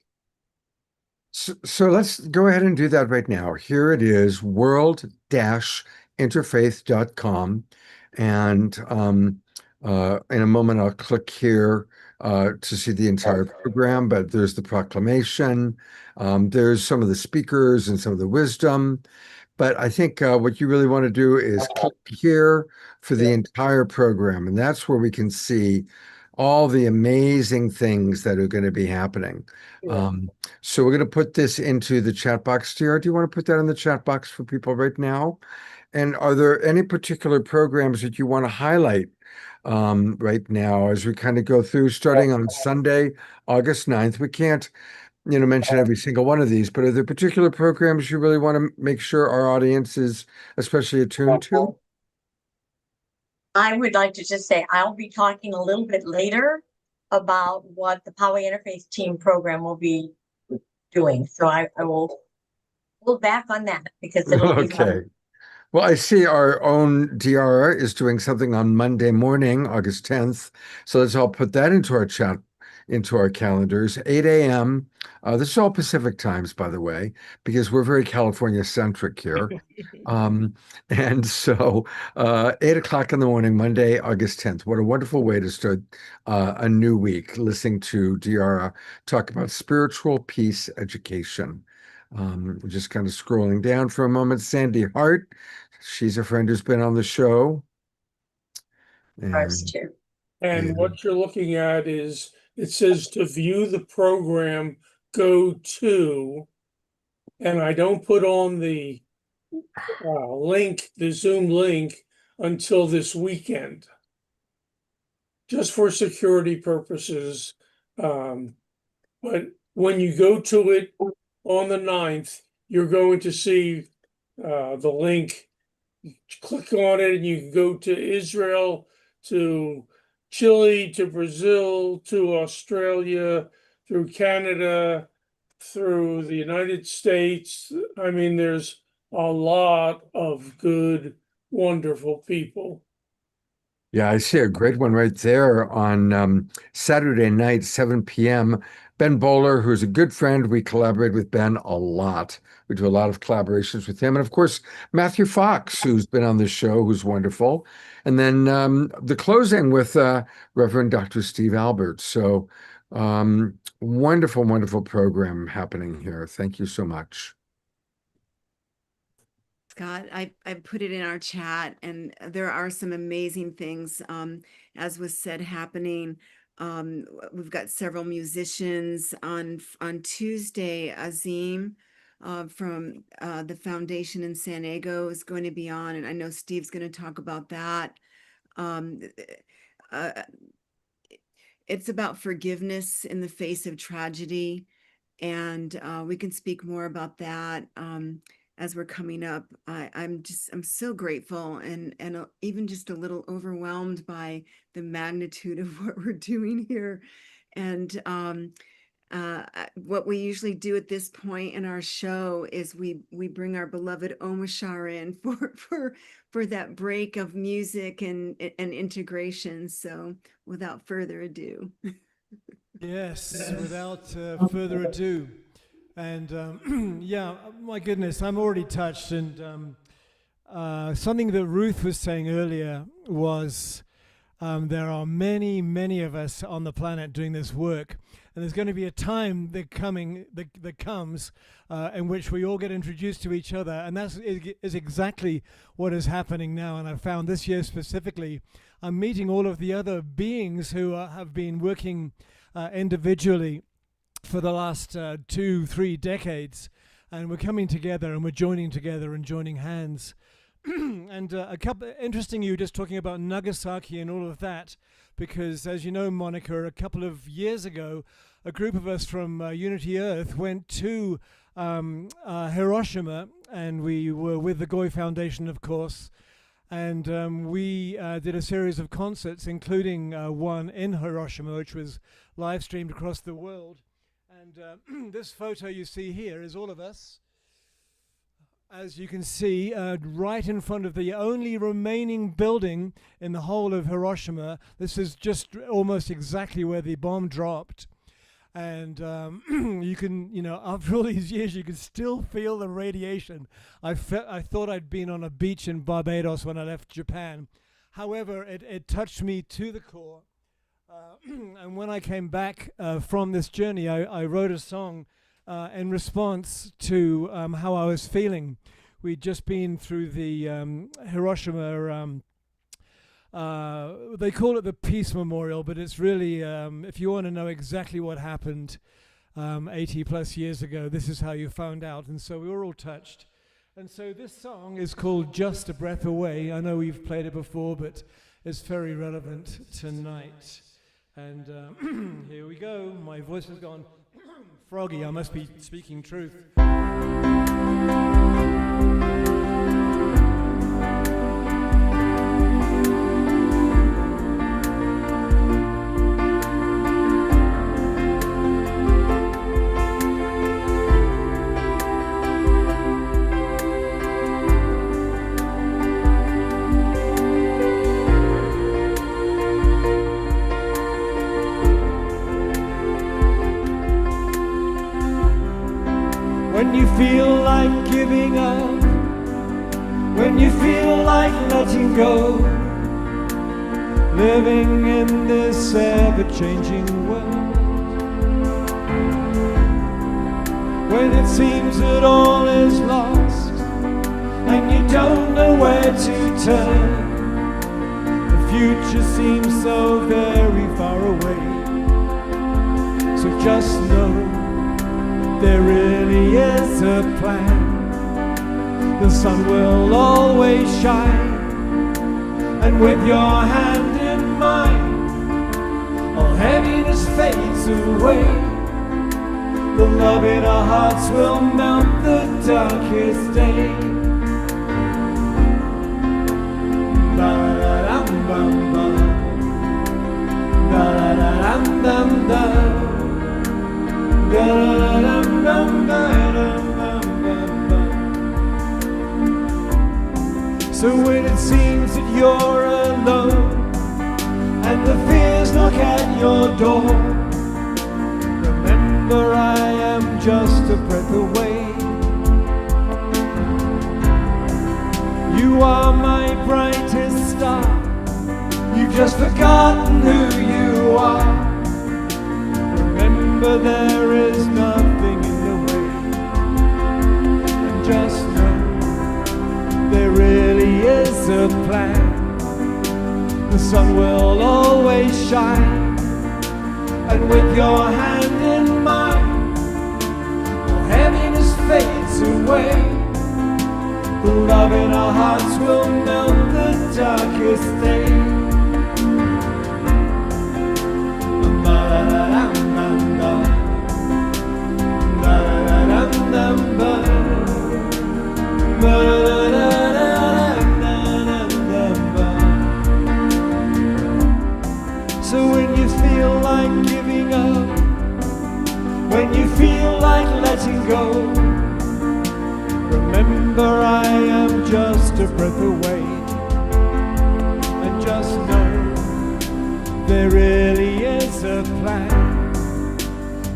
So let's go ahead and do that right now. Here it is, world-interfaith.com. And in a moment, I'll click here to see the entire program, but there's the proclamation. There's some of the speakers and some of the wisdom. But I think what you really want to do is click here for the entire program. And that's where we can see all the amazing things that are going to be happening. So we're going to put this into the chat box. Tiara, do you want to put that in the chat box for people right now? And are there any particular programs that you want to highlight right now as we kind of go through, starting on Sunday, August 9th? We can't, mention every single one of these, but are there particular programs you really want to make sure our audience is especially attuned to? I would like to just say I'll be talking a little bit later about what the Poly Interfaith Team program will be doing. So I will pull back on that because it'll be fun. Okay. Well, I see our own Diara is doing something on Monday morning, August 10th. So let's all put that into our chat, into our calendars, 8 a.m. This is all Pacific times, by the way, because we're very California centric here. And so 8 o'clock in the morning, Monday, August 10th. What a wonderful way to start a new week, listening to Diara talk about spiritual peace education. Just kind of scrolling down for a moment. Sandy Hart, she's a friend who's been on the show. Ours too. And what you're looking at is, it says to view the program, go to, and I don't put on the link, the Zoom link, until this weekend, just for security purposes. But when you go to it on the 9th, you're going to see the link. Click on it and you can go to Israel, to Chile, to Brazil, to Australia, through Canada, through the United States. I mean, there's a lot of good, wonderful people. Yeah, I see a great one right there on Saturday night, 7 p.m. Ben Bowler, who's a good friend. We collaborate with Ben a lot. We do a lot of collaborations with him. And of course, Matthew Fox, who's been on the show, who's wonderful. And then the closing with Reverend Dr. Steve Albert. So wonderful, wonderful program happening here. Thank you so much. Scott, I put it in our chat, and there are some amazing things, as was said, happening. We've got several musicians on Tuesday. Azim from the foundation in San Diego is going to be on, and I know Steve's going to talk about that. It's about forgiveness in the face of tragedy, and we can speak more about that as we're coming up. I'm so grateful and even just a little overwhelmed by the magnitude of what we're doing here. And what we usually do at this point in our show is we bring our beloved Omashar in for that break of music and integration. So without further ado. Yes, without further ado. And yeah, my goodness, I'm already touched. And something that Ruth was saying earlier was there are many, many of us on the planet doing this work. And there's going to be a time that comes in which we all get introduced to each other. And that is exactly what is happening now. And I found this year specifically, I'm meeting all of the other beings who have been working individually for the last 2-3 decades, and we're coming together and we're joining together and joining hands. And a couple interesting, you were just talking about Nagasaki and all of that, because as you know, Monica, a couple of years ago, a group of us from Unity Earth went to Hiroshima, and we were with the Goy Foundation, of course, and we did a series of concerts, including one in Hiroshima, which was live streamed across the world. And this photo you see here is all of us, as you can see, right in front of the only remaining building in the whole of Hiroshima. This is just almost exactly where the bomb dropped. And you can, after all these years, you can still feel the radiation. I thought I'd been on a beach in Barbados when I left Japan. However, it touched me to the core. And when I came back from this journey, I wrote a song in response to how I was feeling. We'd just been through the Hiroshima, they call it the Peace Memorial, but it's really, if you want to know exactly what happened 80 plus years ago, this is how you found out. And so we were all touched. And so this song is called Just a Breath Away. I know we've played it before, but it's very relevant tonight. And here we go. My voice has gone froggy. I must be speaking truth. When you feel like giving up, when you feel like letting go, living in this ever-changing world, when it seems that all is lost and you don't know where to turn, the future seems so very far away. So just know there really is a plan. The sun will always shine, and with your hand in mine, all heaviness fades away. The love in our hearts will melt the darkest day. Ba-da-dum-bum-bum, da-da-da-dum-dum-dum. So when it seems that you're alone and the fears knock at your door, remember I am just a breath away. You are my brightest star. You've just forgotten who you are. Remember there is nothing in the way, and just know there really is a plan. The sun will always shine, and with your hand in mine, all heaviness fades away. The love in our hearts will melt the darkest day. So when you feel like giving up, when you feel like letting go, remember I am just a breath away. And just know there really is a plan.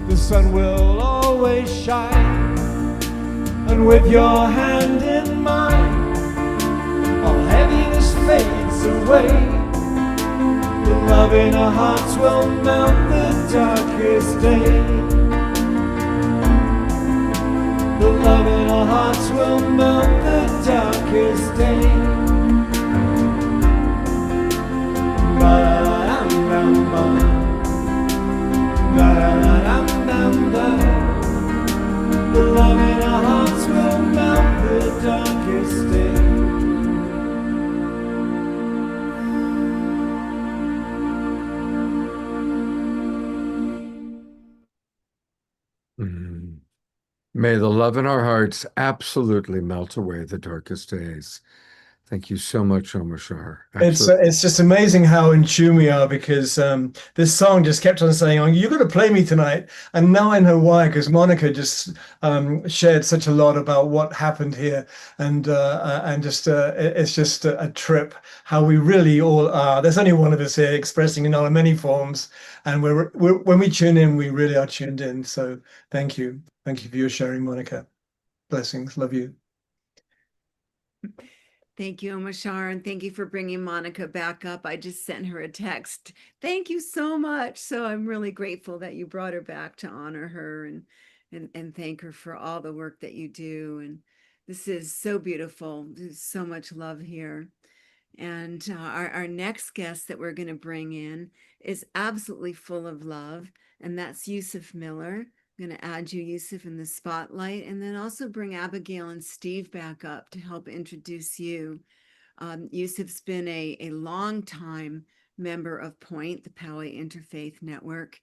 The sun will always shine, and with your hand in mine, all heaviness fades away. The love in our hearts will melt the darkest day. The love in our hearts will melt the darkest day. Ba-da-dum-dum-bum, ba-da-dum-dum-dum. The love in our hearts May the love in our hearts absolutely melt away the darkest days. Thank you so much, Omar Shah. It's just amazing how in tune we are, because this song just kept on saying, "Oh, you're going to play me tonight," and now I know why, because Monica just shared such a lot about what happened here, and just it's just a trip how we really all are. There's only one of us here expressing in our many forms, and we're when we tune in, we really are tuned in. So thank you for your sharing, Monica. Blessings, love you. Thank you, Omashar, and thank you for bringing Monica back up. I just sent her a text. Thank you so much. So I'm really grateful that you brought her back to honor her and thank her for all the work that you do. And this is so beautiful. There's so much love here. And our next guest that we're going to bring in is absolutely full of love, and that's Yusuf Miller. I'm going to add you, Yusuf, in the spotlight, and then also bring Abigail and Steve back up to help introduce you. Yusuf's been a long time member of Point, the Poway Interfaith Network,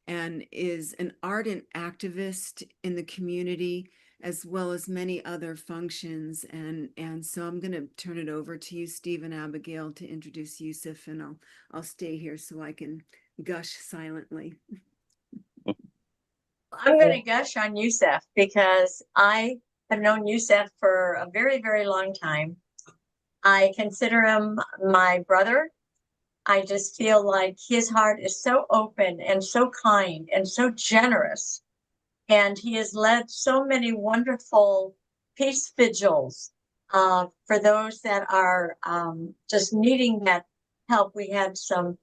and is an ardent activist in the community, as well as many other functions. And so I'm going to turn it over to you, Steve and Abigail, to introduce Yusuf, and I'll stay here so I can gush silently. I'm going to gush on Yusuf because I have known Yusuf for a very, very long time. I consider him my brother. I just feel like his heart is so open and so kind and so generous. And he has led so many wonderful peace vigils for those that are just needing that help. We had some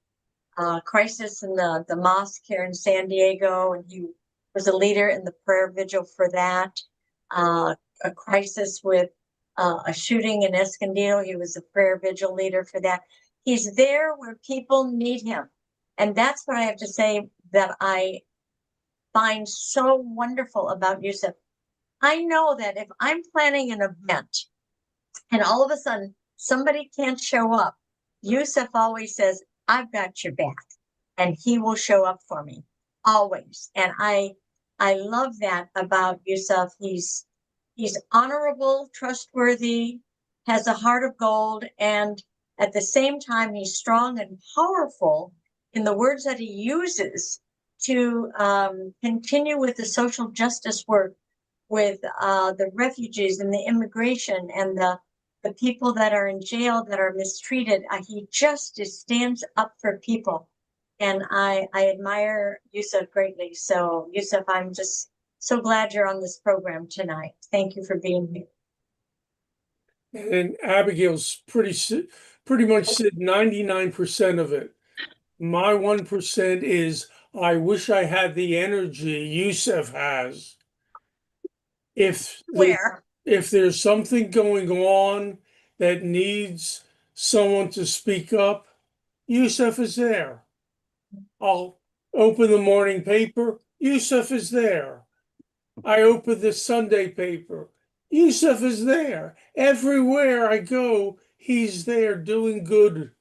crisis in the mosque here in San Diego, and he was a leader in the prayer vigil for that. A crisis with a shooting in Escondido. He was a prayer vigil leader for that. He's there where people need him. And that's what I have to say that I find so wonderful about Yusuf. I know that if I'm planning an event and all of a sudden somebody can't show up, Yusuf always says, "I've got your back," and he will show up for me always. And I love that about Yusuf. He's honorable, trustworthy, has a heart of gold, and at the same time, he's strong and powerful in the words that he uses to continue with the social justice work with the refugees and the immigration and the people that are in jail that are mistreated. He just stands up for people. And I admire Yusuf greatly. So Yusuf, I'm just so glad you're on this program tonight. Thank you for being here. And Abigail's pretty much said 99% of it. My 1% is I wish I had the energy Yusuf has. If there's something going on that needs someone to speak up, Yusuf is there. I'll open the morning paper, Yusuf is there. I open the Sunday paper, Yusuf is there. Everywhere I go, he's there doing good.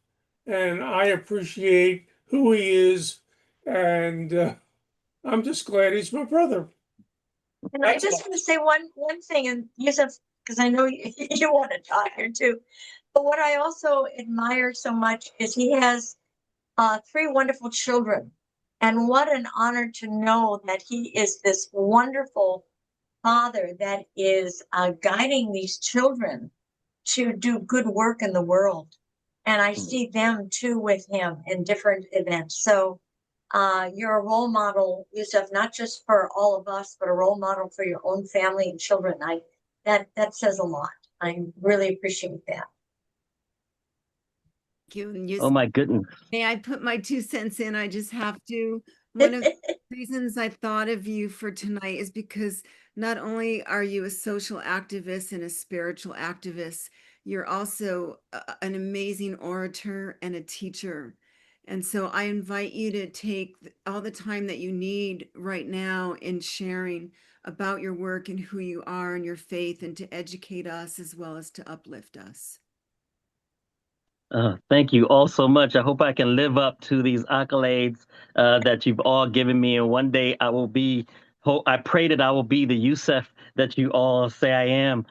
And I appreciate who he is. And I'm just glad he's my brother. And I just want to say one thing, and Yusuf, because I know you want to talk here too. But what I also admire so much is he has 3 wonderful children. And what an honor to know that he is this wonderful father that is guiding these children to do good work in the world. And I see them too with him in different events. So you're a role model, Yusuf, not just for all of us, but a role model for your own family and children. That says a lot. I really appreciate that. Thank you. Oh my goodness. May I put my 2 cents in? I just have to. One of the reasons I thought of you for tonight is because not only are you a social activist and a spiritual activist, you're also an amazing orator and a teacher. And so I invite you to take all the time that you need right now in sharing about your work and who you are and your faith, and to educate us as well as to uplift us. Thank you all so much. I hope I can live up to these accolades that you've all given me. And one day I will be, I pray that I will be the Yusuf that you all say I am.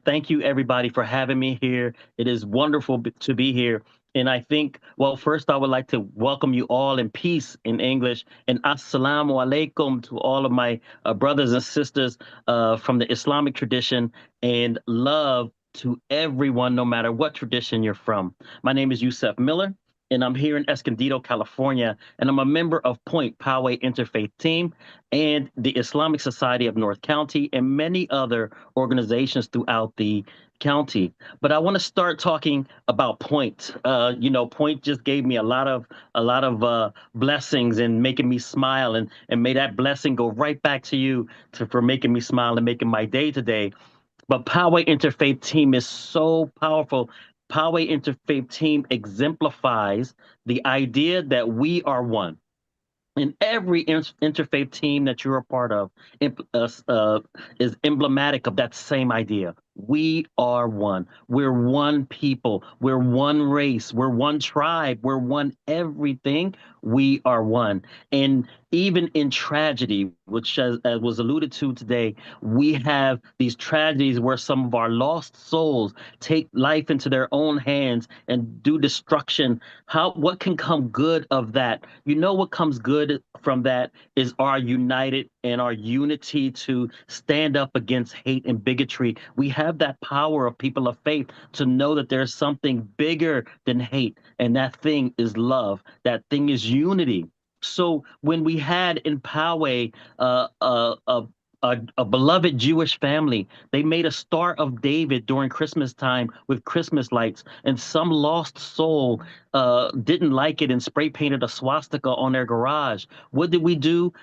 Thank you, everybody, for having me here. It is wonderful to be here. And I think, well, first, I would like to welcome you all in peace in English and assalamu alaikum to all of my brothers and sisters from the Islamic tradition, and love to everyone, no matter what tradition you're from. My name is Yusef Miller, and I'm here in Escondido, California, and I'm a member of Point Poway Interfaith Team and the Islamic Society of North County and many other organizations throughout the county. But I want to start talking about Point. Point just gave me a lot of blessings and making me smile, and may that blessing go right back to you for making me smile and making my day today. But Poway Interfaith Team is so powerful. Poway Interfaith Team exemplifies the idea that we are one. And every interfaith team that you're a part of is emblematic of that same idea. We are one. We're one people. We're one race. We're one tribe. We're one everything. We are one. And even in tragedy, which as was alluded to today, we have these tragedies where some of our lost souls take life into their own hands and do destruction. What can come good of that? You know what comes good from that is our united and our unity to stand up against hate and bigotry. We have that power of people of faith to know that there's something bigger than hate, and that thing is love. That thing is unity. So when we had in Poway a beloved Jewish family, they made a Star of David during Christmas time with Christmas lights, and some lost soul didn't like it and spray painted a swastika on their garage. What did we do?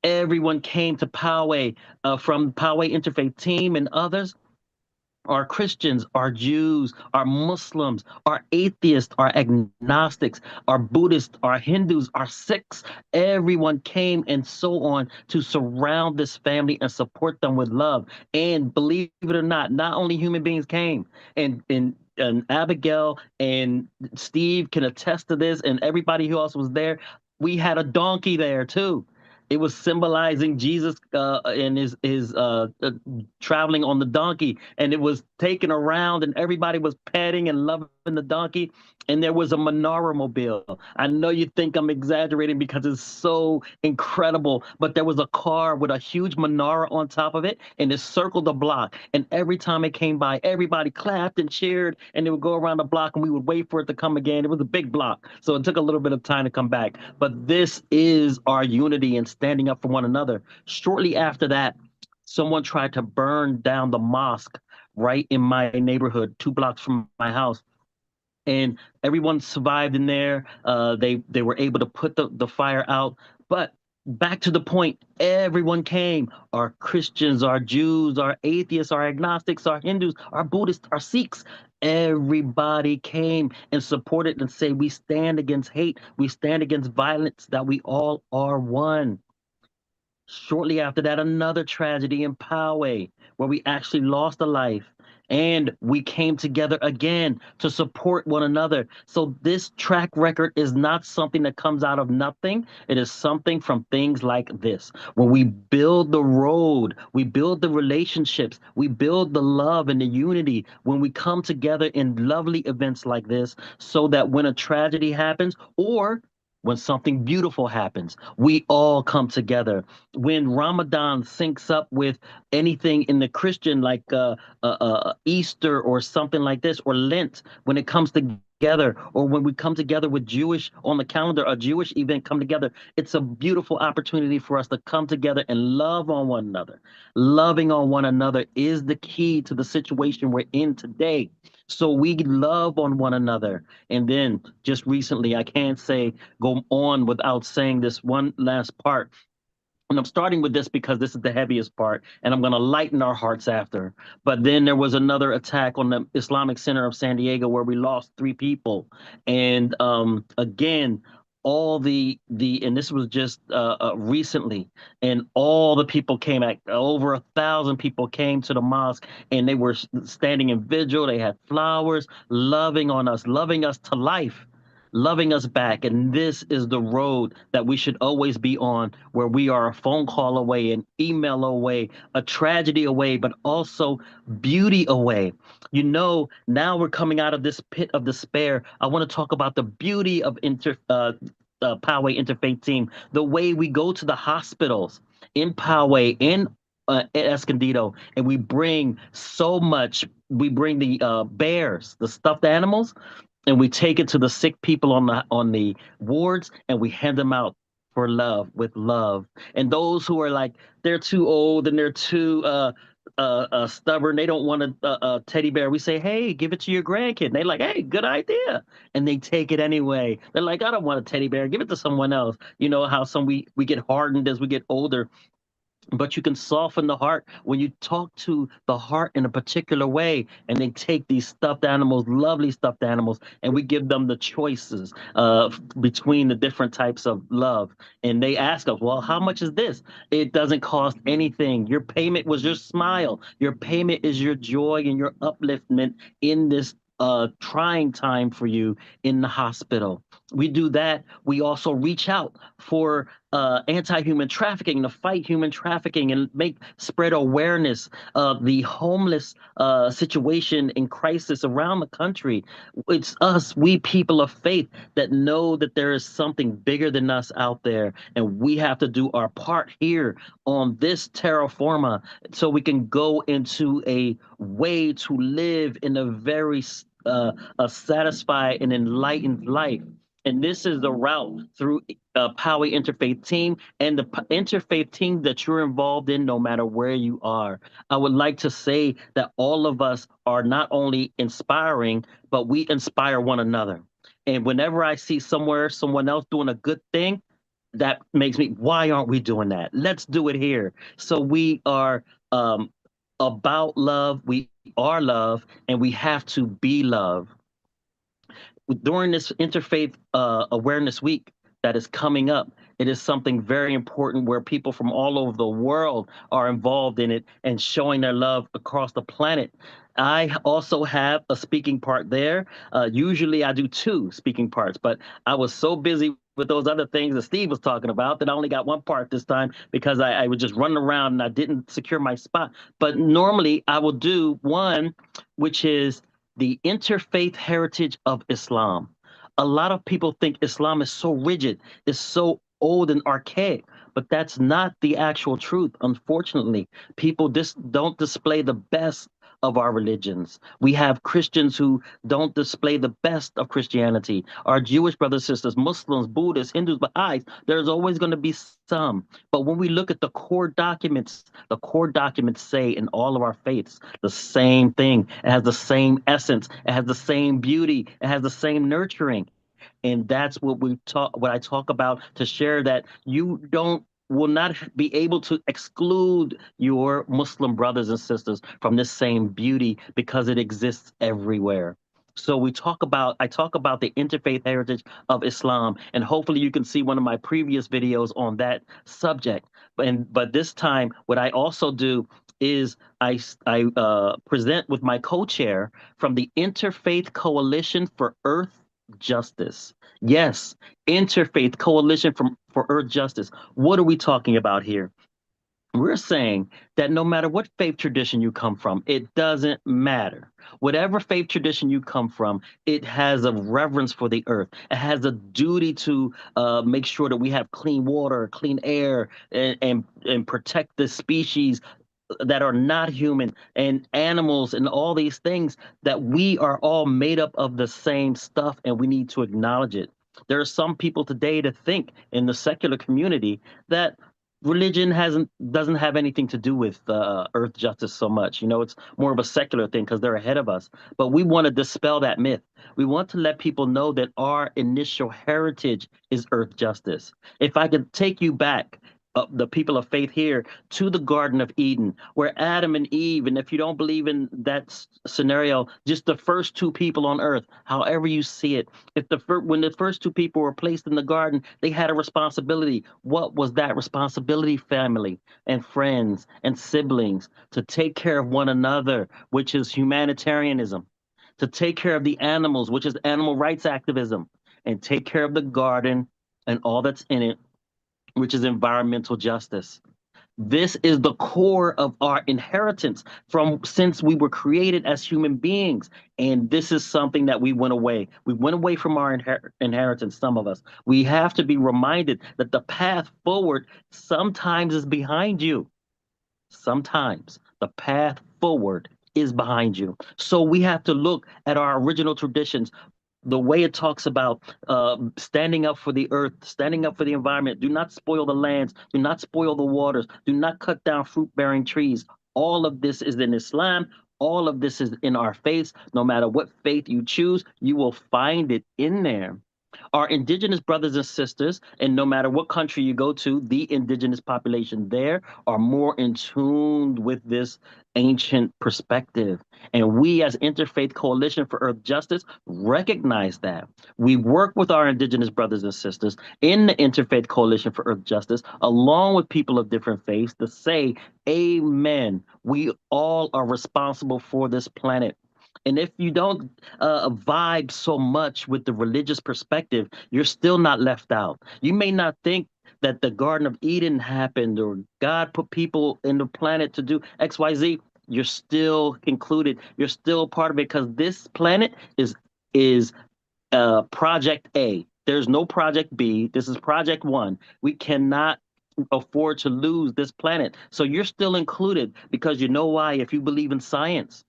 Everyone came to Poway from Poway Interfaith Team and others. Our Christians, our Jews, our Muslims, our atheists, our agnostics, our Buddhists, our Hindus, our Sikhs, everyone came and so on to surround this family and support them with love. And believe it or not only human beings came, and Abigail and Steve can attest to this, and everybody who else was there. We had a donkey there too. It was symbolizing Jesus and his traveling on the donkey, and it was taken around, and everybody was petting and loving the donkey. And there was a menorah mobile. I know you think I'm exaggerating because it's so incredible, but there was a car with a huge menorah on top of it, and it circled the block. And every time it came by, everybody clapped and cheered, and it would go around the block, and we would wait for it to come again. It was a big block, so it took a little bit of time to come back. But this is our unity and standing up for one another. Shortly after that, someone tried to burn down the mosque right in my neighborhood, 2 blocks from my house, and everyone survived in there. They were able to put the fire out. But back to the point, everyone came. Our Christians, our Jews, our atheists, our agnostics, our Hindus, our Buddhists, our Sikhs. Everybody came and supported and say, we stand against hate. We stand against violence, that we all are one. Shortly after that, another tragedy in Poway, where we actually lost a life. And we came together again to support one another. So this track record is not something that comes out of nothing. It is something from things like this, where we build the road, we build the relationships, we build the love and the unity when we come together in lovely events like this, so that when a tragedy happens, or when something beautiful happens, we all come together. When Ramadan syncs up with anything in the Christian, like Easter or something like this, or Lent, when it comes together, or when we come together with Jewish on the calendar, a Jewish event come together, it's a beautiful opportunity for us to come together and love on one another. Loving on one another is the key to the situation we're in today. So we love on one another. And then just recently, I can't go on without saying this one last part. And I'm starting with this because this is the heaviest part, and I'm going to lighten our hearts after. But then there was another attack on the Islamic Center of San Diego where we lost 3 people. And again, all and this was just recently, and all the people came at over 1,000 people came to the mosque, and they were standing in vigil. They had flowers, loving on us, loving us to life. loving us back. And this is the road that we should always be on, where we are a phone call away, an email away, a tragedy away, but also beauty away. You know, now we're coming out of this pit of despair. I want to talk about the beauty of Poway Interfaith Team, the way we go to the hospitals in Poway, in Escondido, and we bring so much. We bring the bears, the stuffed animals, and we take it to the sick people on the wards, and we hand them out for love, with love. And those who are like, they're too old and they're too stubborn, they don't want a teddy bear, we say, hey, give it to your grandkid. And they're like, hey, good idea, and they take it anyway. They're like, I don't want a teddy bear, give it to someone else. You know how we get hardened as we get older, but you can soften the heart when you talk to the heart in a particular way. And they take these stuffed animals, lovely stuffed animals, and we give them the choices between the different types of love. And they ask us, well, how much is this? It doesn't cost anything. Your payment was your smile. Your payment is your joy and your upliftment in this trying time for you in the hospital. We do that. We also reach out for anti-human trafficking, to fight human trafficking and spread awareness of the homeless situation in crisis around the country. It's us, we people of faith, that know that there is something bigger than us out there, and we have to do our part here on this terra firma so we can go into a way to live in a very a satisfied and enlightened life. And this is the route through Poway Interfaith Team and the interfaith team that you're involved in, no matter where you are. I would like to say that all of us are not only inspiring, but we inspire one another. And whenever I see someone else doing a good thing, that makes me, why aren't we doing that? Let's do it here. So we are about love, we are love, and we have to be love. During this Interfaith Awareness Week that is coming up, it is something very important where people from all over the world are involved in it and showing their love across the planet. I also have a speaking part there. Usually I do 2 speaking parts, but I was so busy with those other things that Steve was talking about that I only got 1 part this time because I was just running around and I didn't secure my spot. But normally I will do one, which is the interfaith heritage of Islam. A lot of people think Islam is so rigid, is so old and archaic, but that's not the actual truth. Unfortunately, people don't display the best of our religions. We have Christians who don't display the best of Christianity. Our Jewish brothers, sisters, Muslims, Buddhists, Hindus, Baha'is, there's always going to be some. But when we look at the core documents say in all of our faiths the same thing. It has the same essence. It has the same beauty. It has the same nurturing. And that's what I talk about, to share that you will not be able to exclude your Muslim brothers and sisters from this same beauty because it exists everywhere. So I talk about the interfaith heritage of Islam, and hopefully you can see one of my previous videos on that subject. But this time, what I also do is I present with my co-chair from the Interfaith Coalition for Earth Justice. Yes, Interfaith Coalition for Earth Justice. What are we talking about here? We're saying that no matter what faith tradition you come from, it doesn't matter. Whatever faith tradition you come from, it has a reverence for the earth. It has a duty to make sure that we have clean water, clean air, and protect the species that are not human and animals and all these things, that we are all made up of the same stuff and we need to acknowledge it. There are some people today that think in the secular community that religion doesn't have anything to do with earth justice so much. You know, it's more of a secular thing because they're ahead of us. But we want to dispel that myth. We want to let people know that our initial heritage is earth justice. If I could take you back, the people of faith here, to the Garden of Eden, where Adam and Eve, and if you don't believe in that scenario, just the first 2 people on earth, however you see it, when the first 2 people were placed in the garden, they had a responsibility. What was that responsibility? Family and friends and siblings, to take care of one another, which is humanitarianism, to take care of the animals, which is animal rights activism, and take care of the garden and all that's in it, which is environmental justice. This is the core of our inheritance from since we were created as human beings. And this is something that we went away. We went away from our inheritance, some of us. We have to be reminded that the path forward sometimes is behind you. Sometimes the path forward is behind you. So we have to look at our original traditions, the way it talks about standing up for the earth, standing up for the environment. Do not spoil the lands, do not spoil the waters, do not cut down fruit bearing trees. All of this is in Islam. All of this is in our faiths. No matter what faith you choose, you will find it in there. Our indigenous brothers and sisters, and no matter what country you go to, the indigenous population there are more in tune with this ancient perspective. And we, as Interfaith Coalition for Earth Justice, recognize that. We work with our indigenous brothers and sisters in the Interfaith Coalition for Earth Justice, along with people of different faiths, to say, Amen. We all are responsible for this planet. And if you don't vibe so much with the religious perspective, you're still not left out. You may not think that the Garden of Eden happened or God put people in the planet to do XYZ. You're still included. You're still part of it because this planet is Project A. There's no Project B. This is Project One. We cannot afford to lose this planet. So you're still included because you know why? If you believe in science,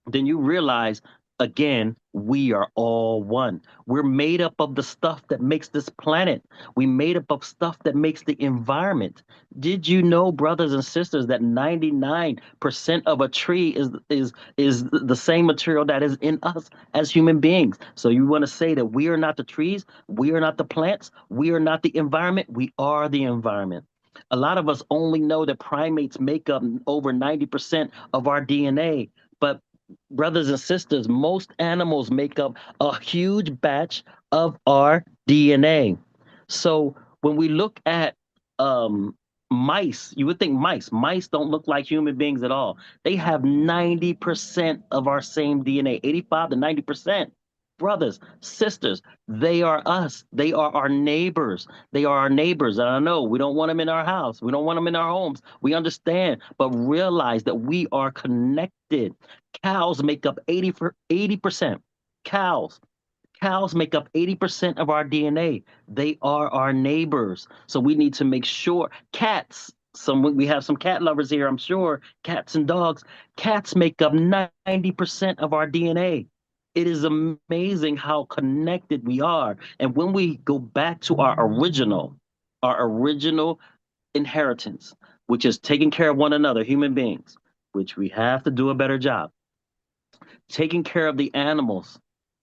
then you realize, again, we are all one. We're made up of the stuff that makes this planet. We made up of stuff that makes the environment. Did you know, brothers and sisters, that 99% of a tree is the same material that is in us as human beings? So you want to say that we are not the trees, we are not the plants, we are not the environment, we are the environment. A lot of us only know that primates make up over 90% of our DNA, but brothers and sisters, most animals make up a huge batch of our DNA. So when we look at mice, you would think mice don't look like human beings at all. They have 90% of our same DNA, 85 to 90%. Brothers, sisters, they are us. They are our neighbors. They are our neighbors. And I know we don't want them in our house. We don't want them in our homes. We understand, but realize that we are connected. Cows make up 80%. Cows. Cows make up 80% of our DNA. They are our neighbors. So we need to make sure. Cats, we have some cat lovers here, I'm sure. Cats and dogs. Cats make up 90% of our DNA. It is amazing how connected we are. And when we go back to our original inheritance, which is taking care of one another, human beings, which we have to do a better job. Taking care of the animals,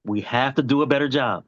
we have to do a better job.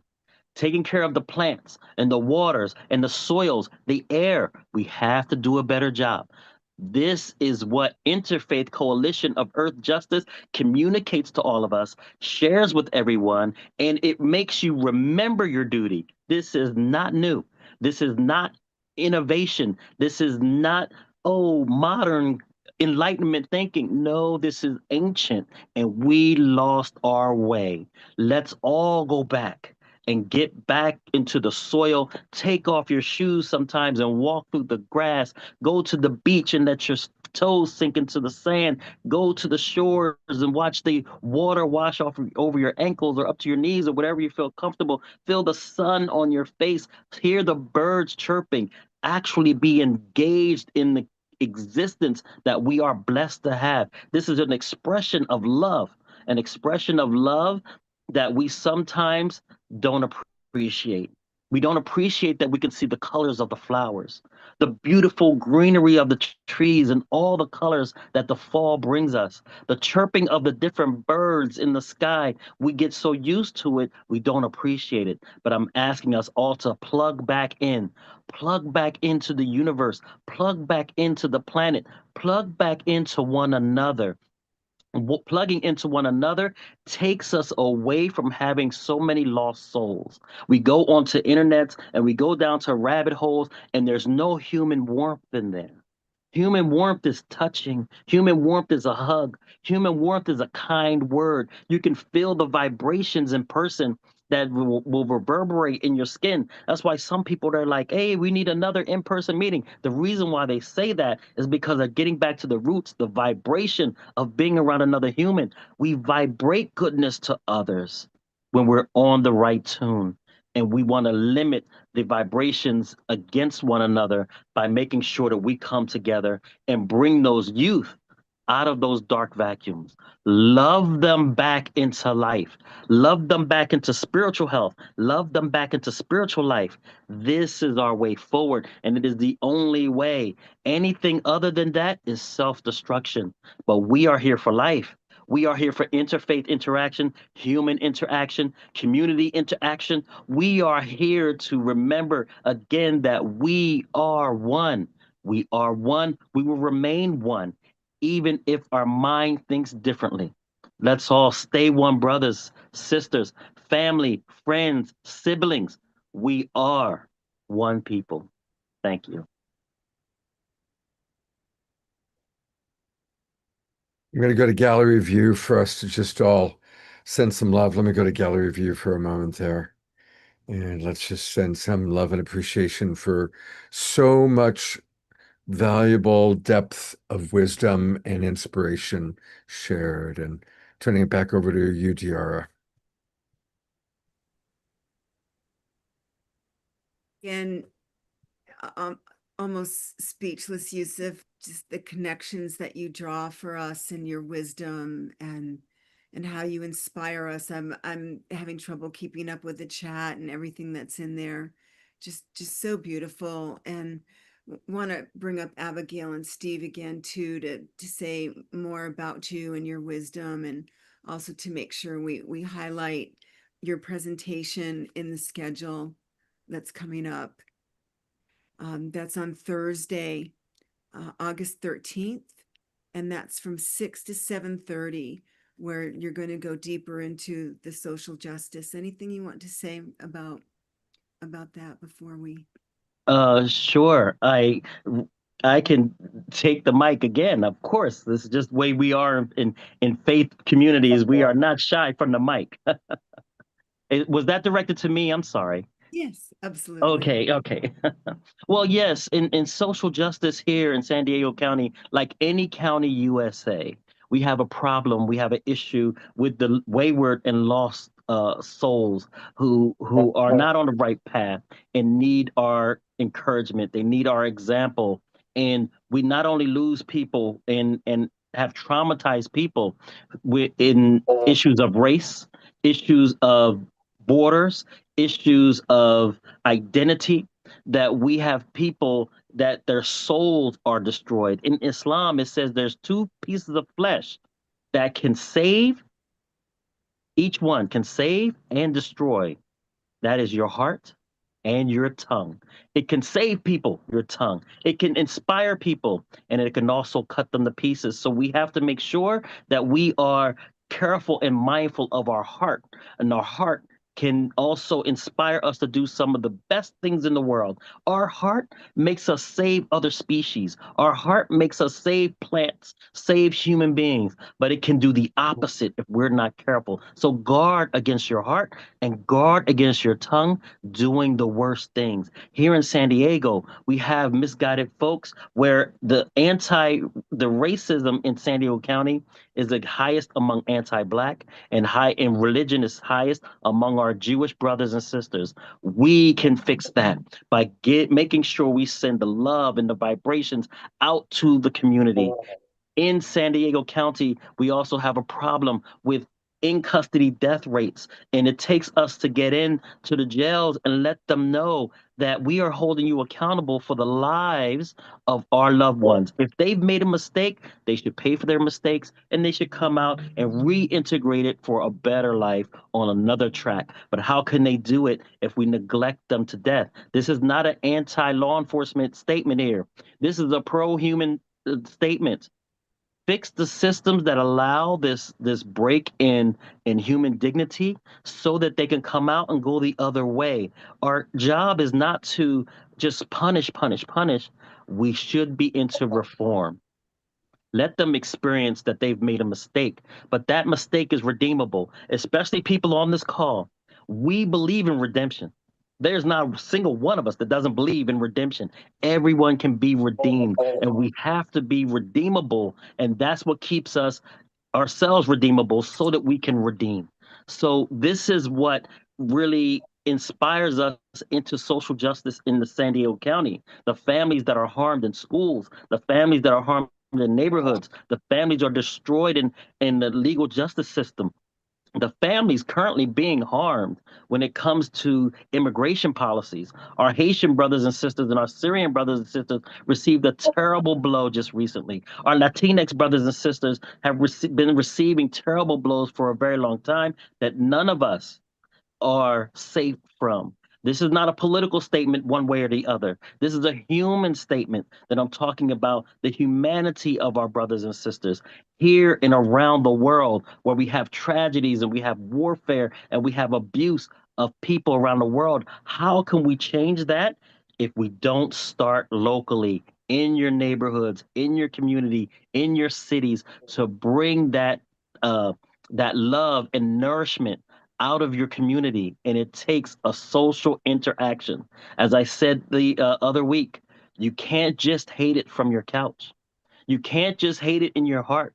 Taking care of the plants and the waters and the soils, the air, we have to do a better job. This is what Interfaith Coalition of Earth Justice communicates to all of us, shares with everyone, and it makes you remember your duty. This is not new. This is not innovation. This is not, modern Enlightenment thinking. No, this is ancient, and we lost our way. Let's all go back and get back into the soil. Take off your shoes sometimes and walk through the grass. Go to the beach and let your toes sink into the sand. Go to the shores and watch the water wash off over your ankles or up to your knees or whatever you feel comfortable. Feel the sun on your face. Hear the birds chirping. Actually be engaged in the existence that we are blessed to have. This is an expression of love, that we sometimes don't appreciate. We don't appreciate that we can see the colors of the flowers, the beautiful greenery of the trees, and all the colors that the fall brings us, the chirping of the different birds in the sky. We get so used to it, we don't appreciate it. But I'm asking us all to plug back into the universe, plug back into the planet, plug back into one another. Plugging into one another takes us away from having so many lost souls. We go onto internets and we go down to rabbit holes, and there's no human warmth in there. Human warmth is touching. Human warmth is a hug. Human warmth is a kind word. You can feel the vibrations in person that will reverberate in your skin. That's why some people are like, hey, we need another in-person meeting. The reason why they say that is because they're getting back to the roots, the vibration of being around another human. We vibrate goodness to others when we're on the right tune. And we want to limit the vibrations against one another by making sure that we come together and bring those youth out of those dark vacuums, love them back into life, love them back into spiritual health, love them back into spiritual life. This is our way forward, and it is the only way. Anything other than that is self-destruction. But we are here for life. We are here for interfaith interaction, human interaction, community interaction. We are here to remember again that we are one. We are one. We will remain one, even if our mind thinks differently. Let's all stay one, brothers, sisters, family, friends, siblings. We are one people. Thank you. I'm going to go to gallery view for us to just all send some love. Let me go to gallery view for a moment there. And let's just send some love and appreciation for so much valuable depth of wisdom and inspiration shared. And turning it back over to you, Diara. Again, almost speechless, Yusuf, just the connections that you draw for us and your wisdom and how you inspire us. I'm having trouble keeping up with the chat and everything that's in there. Just so beautiful. And want to bring up Abigail and Steve again too, to say more about you and your wisdom, and also to make sure we highlight your presentation in the schedule that's coming up. That's on Thursday, August 13th, and that's from 6 to 7:30, where you're going to go deeper into the social justice. Anything you want to say about that before we? Sure. I can take the mic again. Of course, this is just the way we are in faith communities. We are not shy from the mic. Was that directed to me? I'm sorry. Yes, absolutely. Okay. Well, yes, in social justice here in San Diego County, like any county USA, we have a problem. We have an issue with the wayward and lost souls who are not on the right path and need our encouragement. They need our example. And we not only lose people and have traumatized people in issues of race, issues of borders, issues of identity, that we have people that their souls are destroyed. In Islam, it says there's two pieces of flesh that can save, each one can save and destroy. That is your heart and your tongue. It can save people, your tongue. It can inspire people, and it can also cut them to pieces. So we have to make sure that we are careful and mindful of our heart, and our heart can also inspire us to do some of the best things in the world. Our heart makes us save other species. Our heart makes us save plants, save human beings, but it can do the opposite if we're not careful. So guard against your heart and guard against your tongue doing the worst things. Here in San Diego, we have misguided folks where the racism in San Diego County is the highest among anti-Black, and religion is highest among our Jewish brothers and sisters. We can fix that by making sure we send the love and the vibrations out to the community. In San Diego County, we also have a problem with in custody death rates. And it takes us to get in to the jails and let them know that we are holding you accountable for the lives of our loved ones. If they've made a mistake, they should pay for their mistakes and they should come out and reintegrate it for a better life on another track. But how can they do it if we neglect them to death? This is not an anti-law enforcement statement here. This is a pro-human statement. Fix the systems that allow this break in human dignity so that they can come out and go the other way. Our job is not to just punish. We should be into reform. Let them experience that they've made a mistake, but that mistake is redeemable, especially people on this call. We believe in redemption. There's not a single one of us that doesn't believe in redemption. Everyone can be redeemed, and we have to be redeemable. And that's what keeps us ourselves redeemable so that we can redeem. So this is what really inspires us into social justice in the San Diego County. The families that are harmed in schools, the families that are harmed in neighborhoods, the families are destroyed in the legal justice system. The families currently being harmed when it comes to immigration policies. Our Haitian brothers and sisters and our Syrian brothers and sisters received a terrible blow just recently. Our Latinx brothers and sisters have been receiving terrible blows for a very long time that none of us are safe from. This is not a political statement one way or the other. This is a human statement that I'm talking about the humanity of our brothers and sisters here and around the world, where we have tragedies and we have warfare and we have abuse of people around the world. How can we change that if we don't start locally in your neighborhoods, in your community, in your cities, to bring that love and nourishment out of your community? And it takes a social interaction. As I said the other week, you can't just hate it from your couch. You can't just hate it in your heart.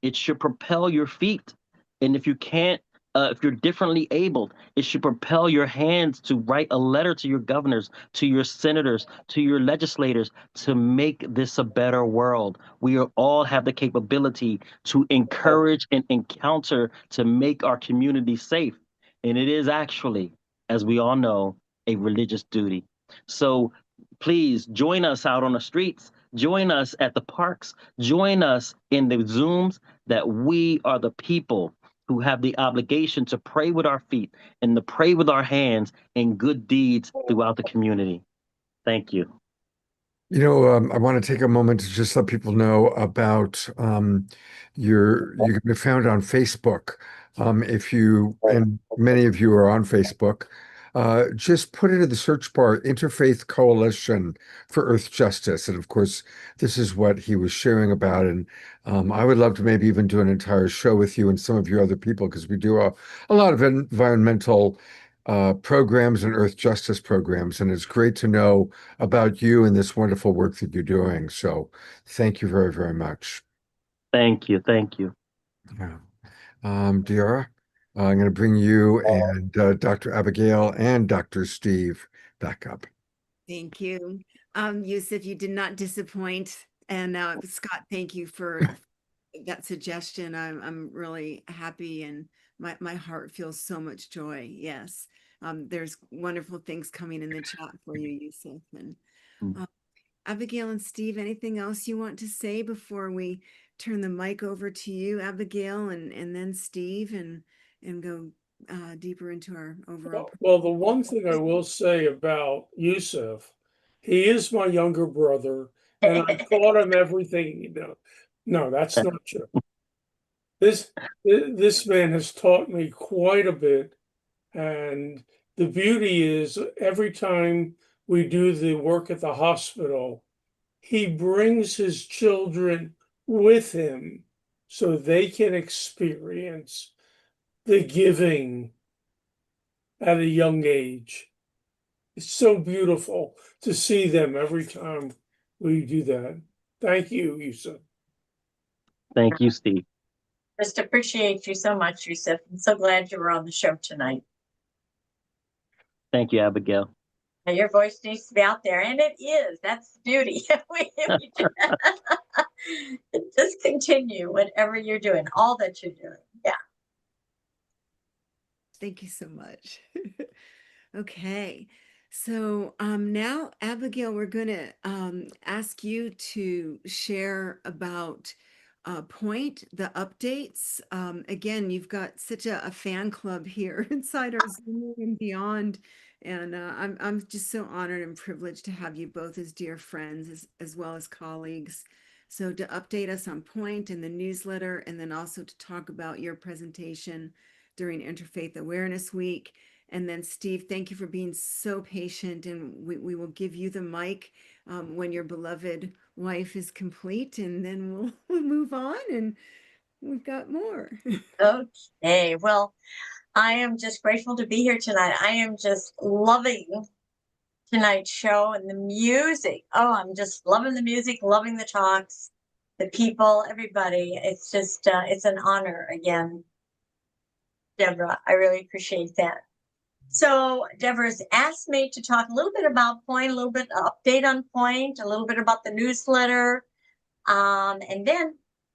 It should propel your feet. And if you can't, if you're differently abled, it should propel your hands to write a letter to your governors, to your senators, to your legislators to make this a better world. We all have the capability to encourage and encounter to make our community safe. And it is actually, as we all know, a religious duty. So please join us out on the streets. Join us at the parks. Join us in the Zooms, that we are the people who have the obligation to pray with our feet and to pray with our hands in good deeds throughout the community. Thank you. You know, I want to take a moment to just let people know about you can be found on Facebook. If you, and many of you are on Facebook, just put into the search bar Interfaith Coalition for Earth Justice. And of course, this is what he was sharing about. And I would love to maybe even do an entire show with you and some of your other people, because we do a lot of environmental programs and earth justice programs. And it's great to know about you and this wonderful work that you're doing. So thank you very, very much. Thank you. Thank you. Yeah. Diara, I'm going to bring you and Dr. Abigail and Dr. Steve back up. Thank you. Yusuf, you did not disappoint. And Scott, thank you for that suggestion. I'm really happy, and my heart feels so much joy. Yes. There's wonderful things coming in the chat for you, Yusuf. And Abigail and Steve, anything else you want to say before we turn the mic over to you, Abigail, and then Steve, and go deeper into our overall. Well, the one thing I will say about Yusuf, he is my younger brother, and I taught him everything you know. No, that's not true. This man has taught me quite a bit, and the beauty is every time we do the work at the hospital, he brings his children with him so they can experience the giving at a young age. It's so beautiful to see them every time we do that. Thank you, Yusuf. Thank you, Steve. Just appreciate you so much, Yusuf. I'm so glad you were on the show tonight. Thank you, Abigail. Your voice needs to be out there, and it is. That's the beauty. Just continue whatever you're doing, all that you're doing. Yeah. Thank you so much. Okay. So now, Abigail, we're going to ask you to share about Point, the updates. Again, you've got such a fan club here inside our Zoom and beyond. And I'm just so honored and privileged to have you both as dear friends as well as colleagues. So to update us on Point and the newsletter, and then also to talk about your presentation during Interfaith Awareness Week. And then Steve, thank you for being so patient, and we will give you the mic when your beloved wife is complete, and then we'll move on, and we've got more. Okay, well, I am just grateful to be here tonight. I am just loving tonight's show and the music. Oh, I'm just loving the music, loving the talks, the people, everybody. It's just, it's an honor again, Deborah. I really appreciate that. So Deborah's asked me to talk a little bit about Point, a little bit update on Point, a little bit about the newsletter, and then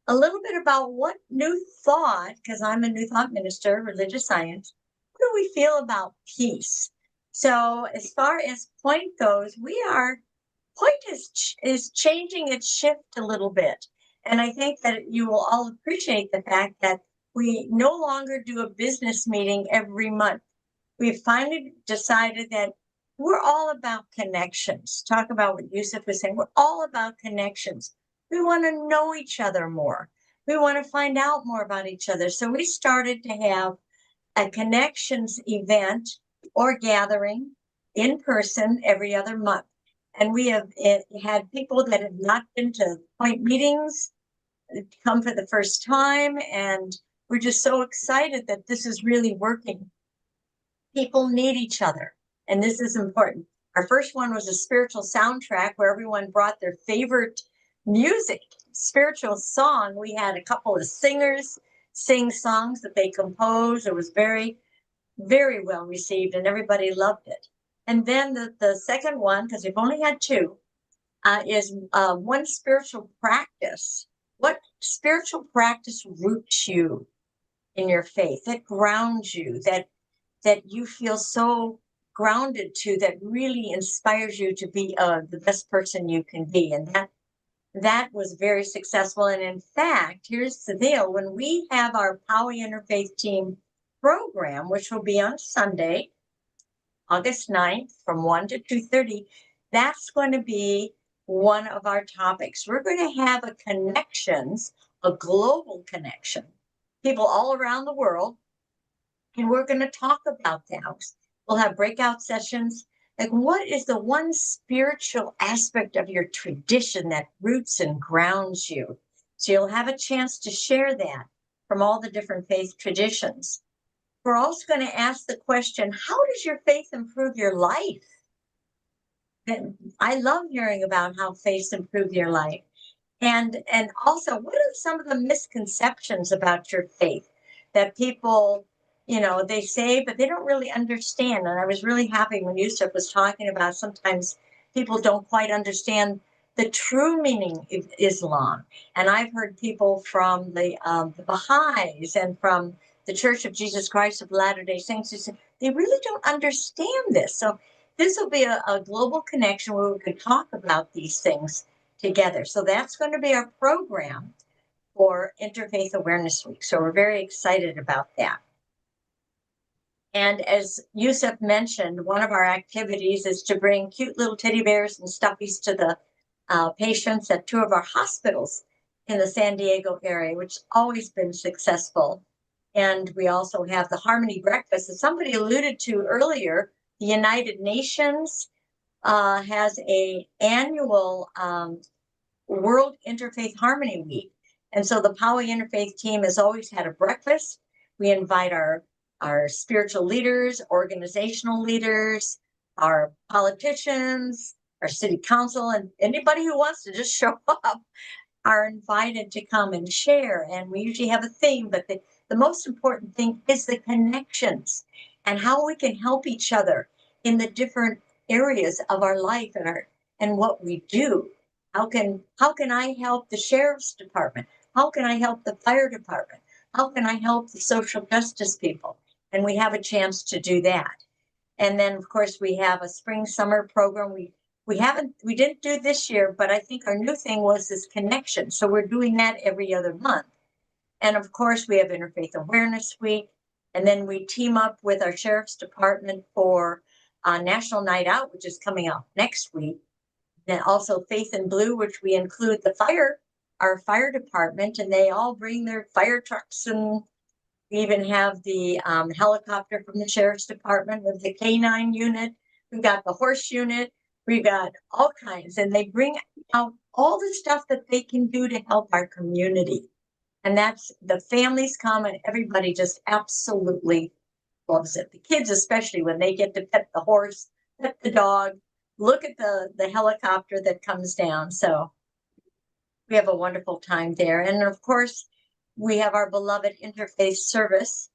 a little bit about what New Thought, because I'm a New Thought minister, religious science, what do we feel about peace? So as far as Point goes, Point is changing its shift a little bit. And I think that you will all appreciate the fact that we no longer do a business meeting every month. We've finally decided that we're all about connections. Talk about what Yusuf was saying. We're all about connections. We want to know each other more. We want to find out more about each other. So we started to have a connections event or gathering in person every other month. And we have had people that have not been to Point meetings come for the first time. And we're just so excited that this is really working. People need each other, and this is important. Our first one was a spiritual soundtrack where everyone brought their favorite music, spiritual song. We had a couple of singers sing songs that they composed. It was very, very well received, and everybody loved it. And then the second one, because we've only had two, is one spiritual practice. What spiritual practice roots you in your faith, that grounds you, that you feel so grounded to, that really inspires you to be the best person you can be. And that was very successful. And in fact, here's the deal. When we have our Power Interfaith Team program, which will be on Sunday, August 9th from 1 to 2:30, that's going to be one of our topics. We're going to have a global connection, people all around the world. And we're going to talk about that. We'll have breakout sessions. Like, what is the one spiritual aspect of your tradition that roots and grounds you? So you'll have a chance to share that from all the different faith traditions. We're also going to ask the question, how does your faith improve your life? And I love hearing about how faith improved your life. And also, what are some of the misconceptions about your faith that people, they say, but they don't really understand? And I was really happy when Yusuf was talking about sometimes people don't quite understand the true meaning of Islam. And I've heard people from the Baha'is and from the Church of Jesus Christ of Latter-day Saints who say they really don't understand this. So this will be a global connection where we can talk about these things together. So that's going to be our program for Interfaith Awareness Week. So we're very excited about that. And as Yusuf mentioned, one of our activities is to bring cute little teddy bears and stuffies to the patients at two of our hospitals in the San Diego area, which has always been successful. And we also have the Harmony Breakfast that somebody alluded to earlier. The United Nations has an annual World Interfaith Harmony Week. And so the Power Interfaith team has always had a breakfast. We invite our spiritual leaders, organizational leaders, our politicians, our city council, and anybody who wants to just show up are invited to come and share. And we usually have a theme, but the most important thing is the connections and how we can help each other in the different areas of our life and what we do. How can I help the sheriff's department? How can I help the fire department? How can I help the social justice people? And we have a chance to do that. And then, of course, we have a spring summer program. We didn't do this year, but I think our new thing was this connection. So we're doing that every other month. And of course, we have Interfaith Awareness Week. And then we team up with our sheriff's department for National Night Out, which is coming up next week. Then also Faith in Blue, which we include our fire department, and they all bring their fire trucks, and we even have the helicopter from the sheriff's department with the K9 unit. We've got the horse unit. We've got all kinds, and they bring out all the stuff that they can do to help our community. And that's the families come and everybody just absolutely loves it. The kids, especially when they get to pet the horse, pet the dog, look at the helicopter that comes down. So we have a wonderful time there. And of course, we have our beloved Interfaith service,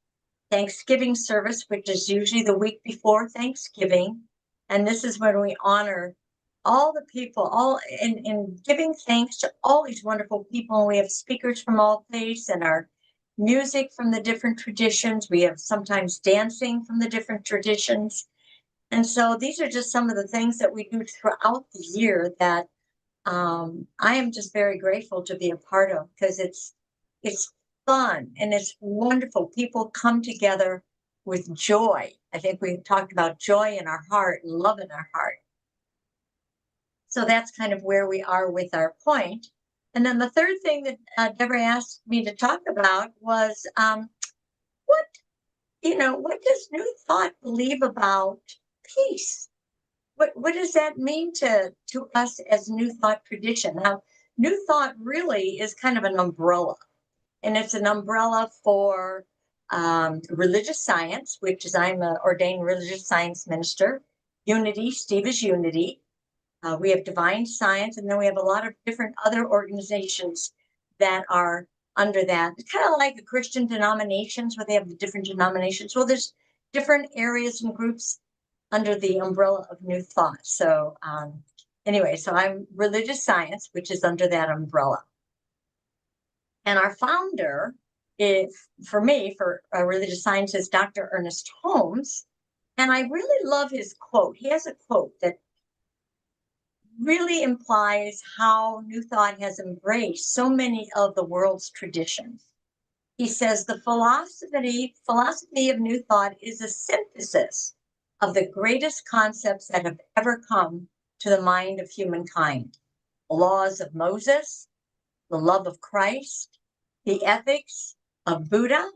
Thanksgiving service, which is usually the week before Thanksgiving. And this is when we honor all the people, all in giving thanks to all these wonderful people. And we have speakers from all faiths and our music from the different traditions. We have sometimes dancing from the different traditions. And so these are just some of the things that we do throughout the year that I am just very grateful to be a part of, because it's fun and it's wonderful. People come together with joy. I think we talked about joy in our heart and love in our heart. So that's kind of where we are with our point. And then the third thing that Deborah asked me to talk about was what does New Thought believe about peace? What does that mean to us as New Thought tradition? Now, New Thought really is kind of an umbrella, and it's an umbrella for religious science, which is I'm an ordained religious science minister. Unity, Steve is Unity. We have Divine Science, and then we have a lot of different other organizations that are under that. It's kind of like the Christian denominations, where they have the different denominations. Well, there's different areas and groups under the umbrella of New Thought. So anyway, so I'm religious science, which is under that umbrella. And our founder is, for religious science, is Dr. Ernest Holmes. And I really love his quote. He has a quote that really implies how New Thought has embraced so many of the world's traditions. He says, the philosophy of New Thought is a synthesis of the greatest concepts that have ever come to the mind of humankind. The laws of Moses, the love of Christ, the ethics of Buddha,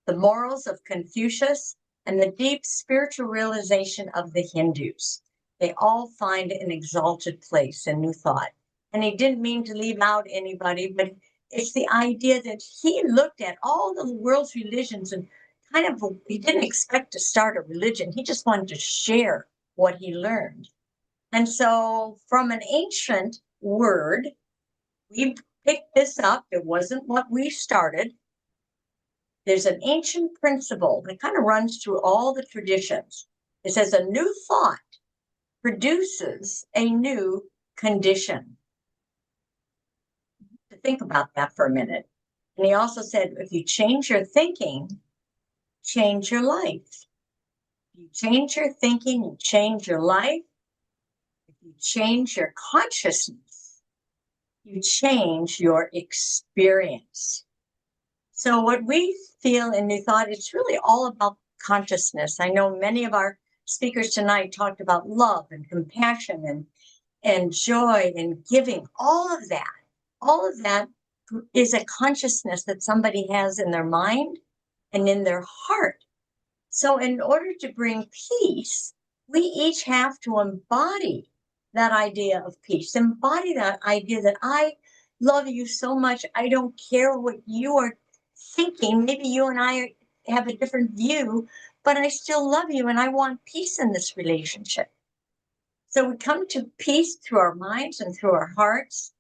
the morals of Confucius, and the deep spiritual realization of the Hindus. They all find an exalted place in New Thought. And he didn't mean to leave out anybody, but it's the idea that he looked at all the world's religions and he didn't expect to start a religion. He just wanted to share what he learned. And so from an ancient word, we picked this up. It wasn't what we started. There's an ancient principle that kind of runs through all the traditions. It says a new thought produces a new condition. To think about that for a minute. And he also said, if you change your thinking, change your life. If you change your thinking, you change your life. If you change your consciousness, you change your experience. So what we feel in New Thought, it's really all about consciousness. I know many of our speakers tonight talked about love and compassion and joy and giving. All of that is a consciousness that somebody has in their mind and in their heart. So in order to bring peace, we each have to embody that idea of peace, embody that idea that I love you so much, I don't care what you are thinking. Maybe you and I have a different view, but I still love you and I want peace in this relationship. So we come to peace through our minds and through our hearts,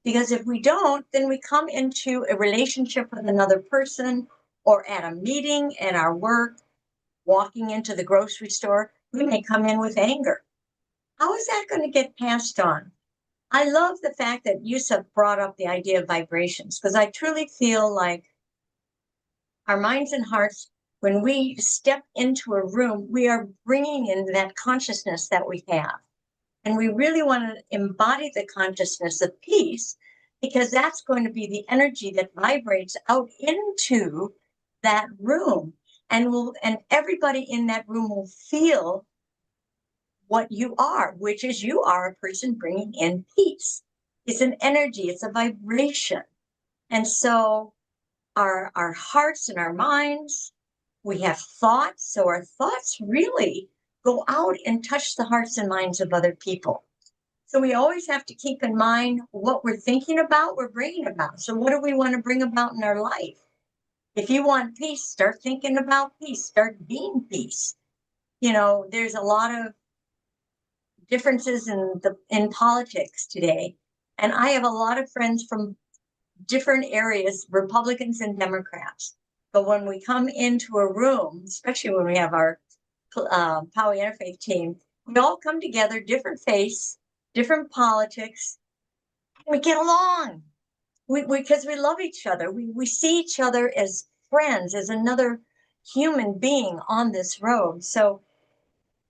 because if we don't, then we come into a relationship with another person or at a meeting, at our work, walking into the grocery store, we may come in with anger. How is that going to get passed on? I love the fact that Yusuf brought up the idea of vibrations, because I truly feel like our minds and hearts, when we step into a room, we are bringing in that consciousness that we have. And we really want to embody the consciousness of peace, because that's going to be the energy that vibrates out into that room. And everybody in that room will feel what you are, which is you are a person bringing in peace. It's an energy, it's a vibration. And so our hearts and our minds, we have thoughts. So our thoughts really go out and touch the hearts and minds of other people. So we always have to keep in mind what we're thinking about, we're bringing about. So what do we want to bring about in our life? If you want peace, start thinking about peace, start being peace. You know, there's a lot of differences in politics today. And I have a lot of friends from different areas, Republicans and Democrats. But when we come into a room, especially when we have our Power Interfaith team, we all come together, different faiths, different politics, and we get along. Because we love each other. We see each other as friends, as another human being on this road. So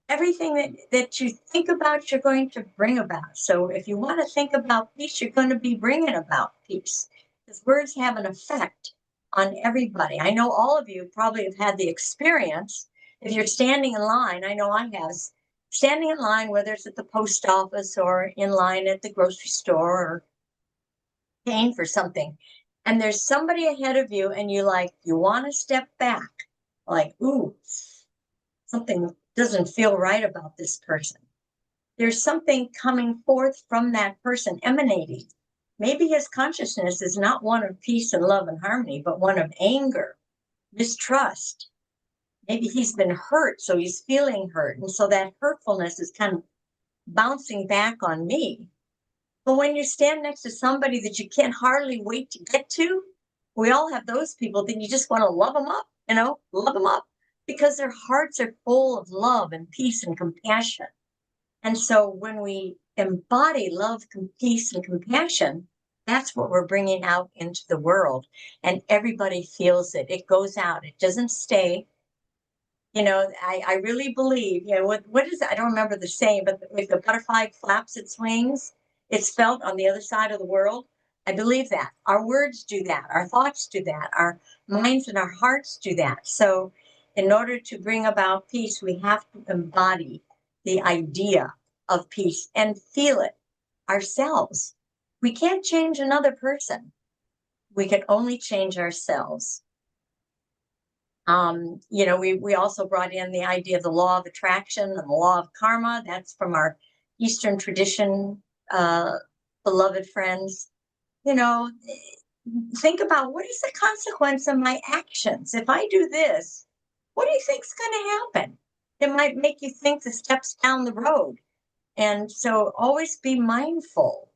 everything that you think about, you're going to bring about. So if you want to think about peace, you're going to be bringing about peace. Because words have an effect on everybody. I know all of you probably have had the experience. If you're standing in line, I know I have, standing in line, whether it's at the post office or in line at the grocery store or paying for something, and there's somebody ahead of you, and you want to step back, like, ooh, something doesn't feel right about this person. There's something coming forth from that person, emanating. Maybe his consciousness is not one of peace and love and harmony, but one of anger, mistrust. Maybe he's been hurt, so he's feeling hurt. And so that hurtfulness is kind of bouncing back on me. But when you stand next to somebody that you can't hardly wait to get to, we all have those people that you just want to love them up, love them up, because their hearts are full of love and peace and compassion. And so when we embody love, peace, and compassion, that's what we're bringing out into the world. And everybody feels it. It goes out. It doesn't stay. I really believe, what is it? I don't remember the saying, but if the butterfly flaps its wings, it's felt on the other side of the world. I believe that. Our words do that. Our thoughts do that. Our minds and our hearts do that. So in order to bring about peace, we have to embody the idea of peace and feel it ourselves. We can't change another person. We can only change ourselves. We also brought in the idea of the law of attraction and the law of karma. That's from our Eastern tradition, beloved friends. Think about, what is the consequence of my actions? If I do this, what do you think is going to happen? It might make you think the steps down the road. And so always be mindful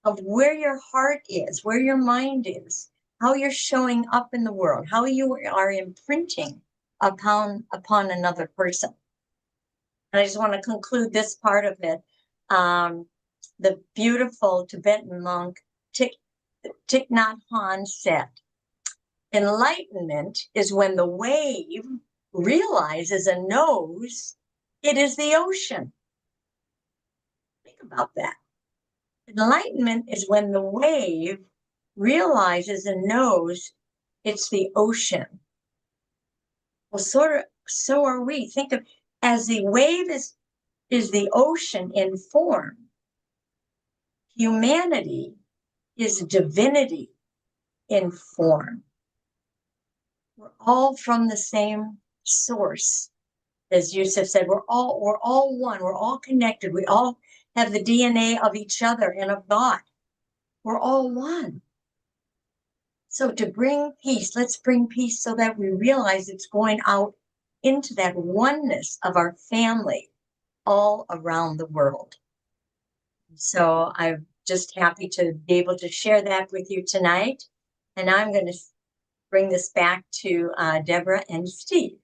of where your heart is, where your mind is, how you're showing up in the world, how you are imprinting upon another person. And I just want to conclude this part of it. The beautiful Tibetan monk Thich Nhat Hanh said, enlightenment is when the wave realizes and knows it is the ocean. Think about that. Enlightenment is when the wave realizes and knows it's the ocean. Well, so are we. Think of, as the wave is the ocean in form, humanity is divinity in form. We're all from the same source. As Yusuf said, we're all one, we're all connected, we all have the DNA of each other and of God. We're all one. So to bring peace, let's bring peace so that we realize it's going out into that oneness of our family all around the world. So I'm just happy to be able to share that with you tonight. And I'm going to bring this back to Deborah and Steve.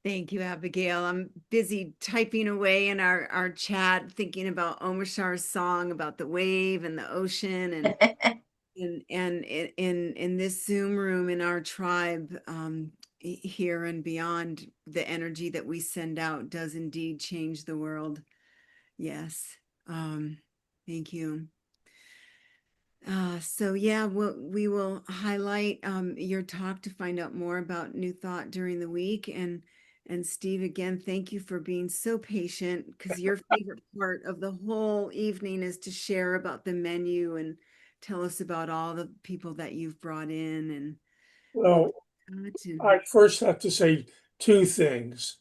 Thank you, Abigail. I'm busy typing away in our chat, thinking about Omishar's song about the wave and the ocean, and in this Zoom room in our tribe, here and beyond, the energy that we send out does indeed change the world. Yes. Thank you. So yeah, we will highlight your talk to find out more about New Thought during the week. And Steve, again, thank you for being so patient, because your favorite part of the whole evening is to share about the menu and tell us about all the people that you've brought in. And Well, I first have to say two things.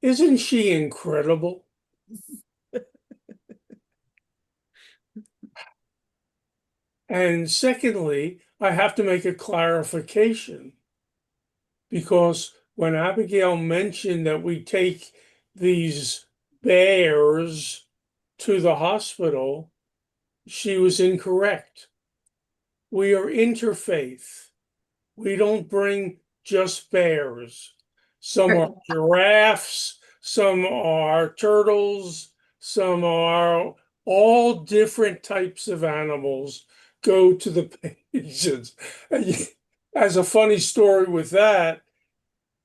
Isn't she incredible? And secondly, I have to make a clarification, because when Abigail mentioned that we take these bears to the hospital, she was incorrect. We are interfaith. We don't bring just bears. Some are giraffes, some are turtles, some are all different types of animals go to the patients. As a funny story with that,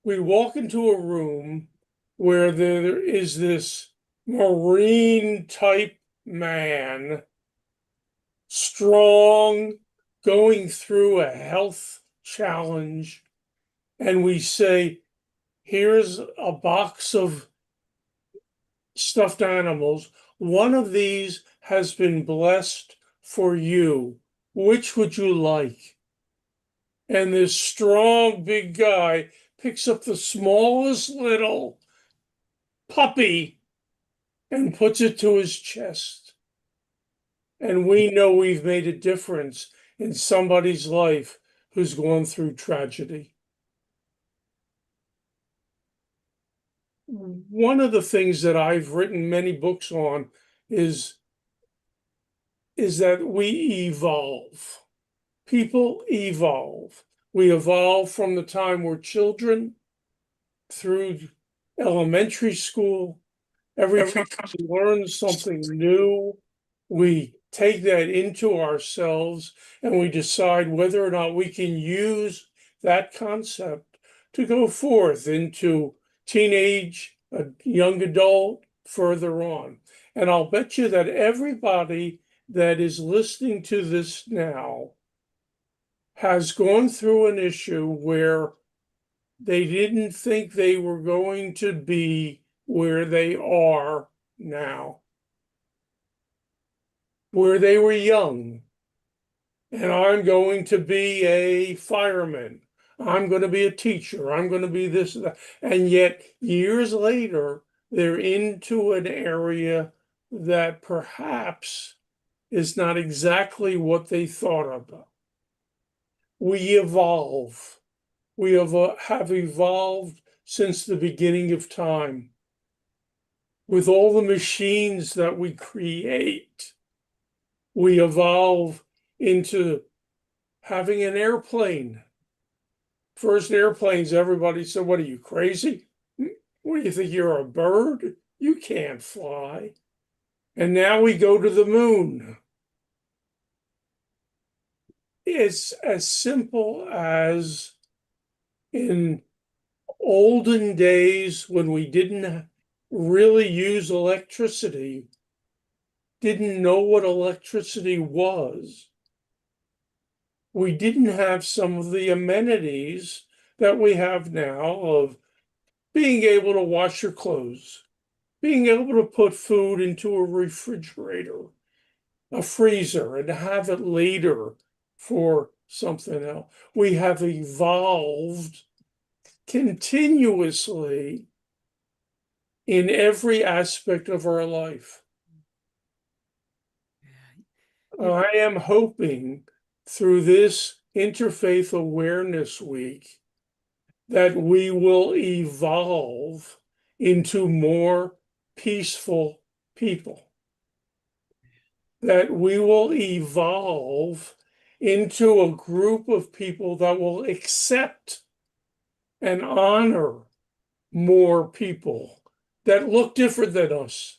we walk into a room where there is this marine type man, strong, going through a health challenge, and we say, here's a box of stuffed animals. One of these has been blessed for you. Which would you like? And this strong big guy picks up the smallest little puppy and puts it to his chest. And we know we've made a difference in somebody's life who's gone through tragedy. One of the things that I've written many books on is that we evolve. People evolve. We evolve from the time we're children through elementary school. Every time we learn something new, we take that into ourselves and we decide whether or not we can use that concept to go forth into teenage, a young adult, further on. And I'll bet you that everybody that is listening to this now has gone through an issue where they didn't think they were going to be where they are now, where they were young. And I'm going to be a fireman. I'm going to be a teacher. I'm going to be this and that. And yet, years later, they're into an area that perhaps is not exactly what they thought about. We evolve. We have evolved since the beginning of time. With all the machines that we create, we evolve into having an airplane. First airplanes, everybody said, what are you, crazy? What do you think, you're a bird? You can't fly. And now we go to the moon. It's as simple as in olden days when we didn't really use electricity, didn't know what electricity was. We didn't have some of the amenities that we have now of being able to wash your clothes, being able to put food into a refrigerator, a freezer, and have it later for something else. We have evolved continuously in every aspect of our life. I am hoping through this Interfaith Awareness Week that we will evolve into more peaceful people, that we will evolve into a group of people that will accept and honor more people that look different than us,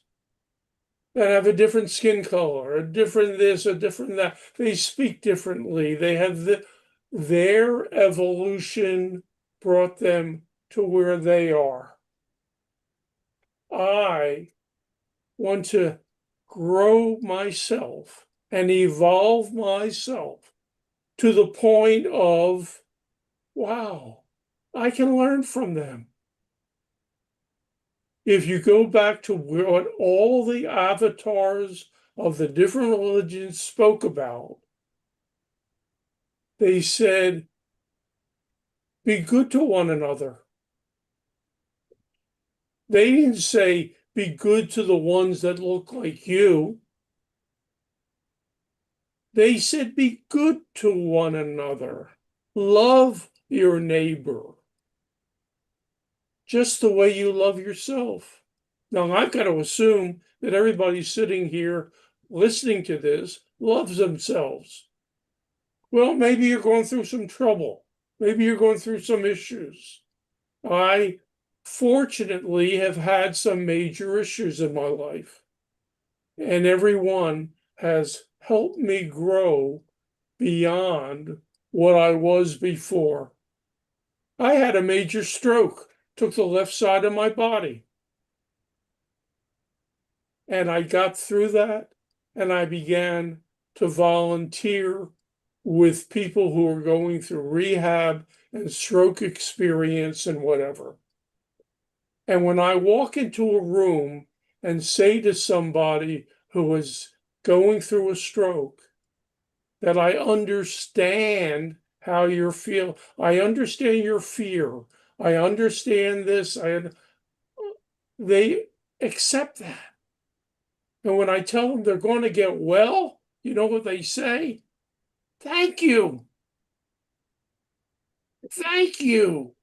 that have a different skin color, a different this, a different that. They speak differently. They have their evolution brought them to where they are. I want to grow myself and evolve myself to the point of, wow, I can learn from them. If you go back to what all the avatars of the different religions spoke about, they said, be good to one another. They didn't say, be good to the ones that look like you. They said, be good to one another. Love your neighbor just the way you love yourself. Now, I've got to assume that everybody sitting here listening to this loves themselves. Well, maybe you're going through some trouble. Maybe you're going through some issues. I fortunately have had some major issues in my life, and every one has helped me grow beyond what I was before. I had a major stroke, took the left side of my body. And I got through that, and I began to volunteer with people who are going through rehab and stroke experience and whatever. And when I walk into a room and say to somebody who is going through a stroke that I understand how you feel, I understand your fear, I understand this, they accept that. And when I tell them they're going to get well, you know what they say? Thank you. Thank you.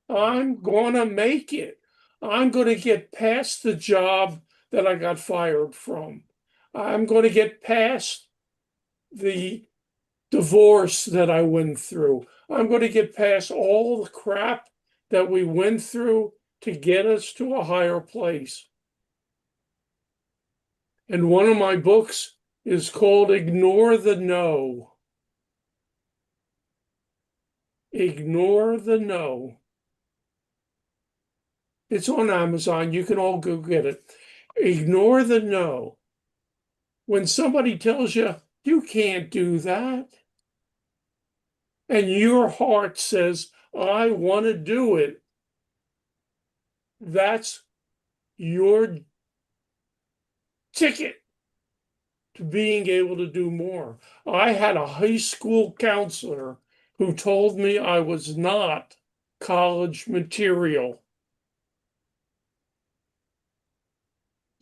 I'm going to make it. I'm going to get past the job that I got fired from. I'm going to get past the divorce that I went through. I'm going to get past all the crap that we went through to get us to a higher place. And one of my books is called Ignore the No. Ignore the No. It's on Amazon. You can all go get it. Ignore the no. When somebody tells you, you can't do that, and your heart says, I want to do it, that's your ticket to being able to do more. I had a high school counselor who told me I was not college material.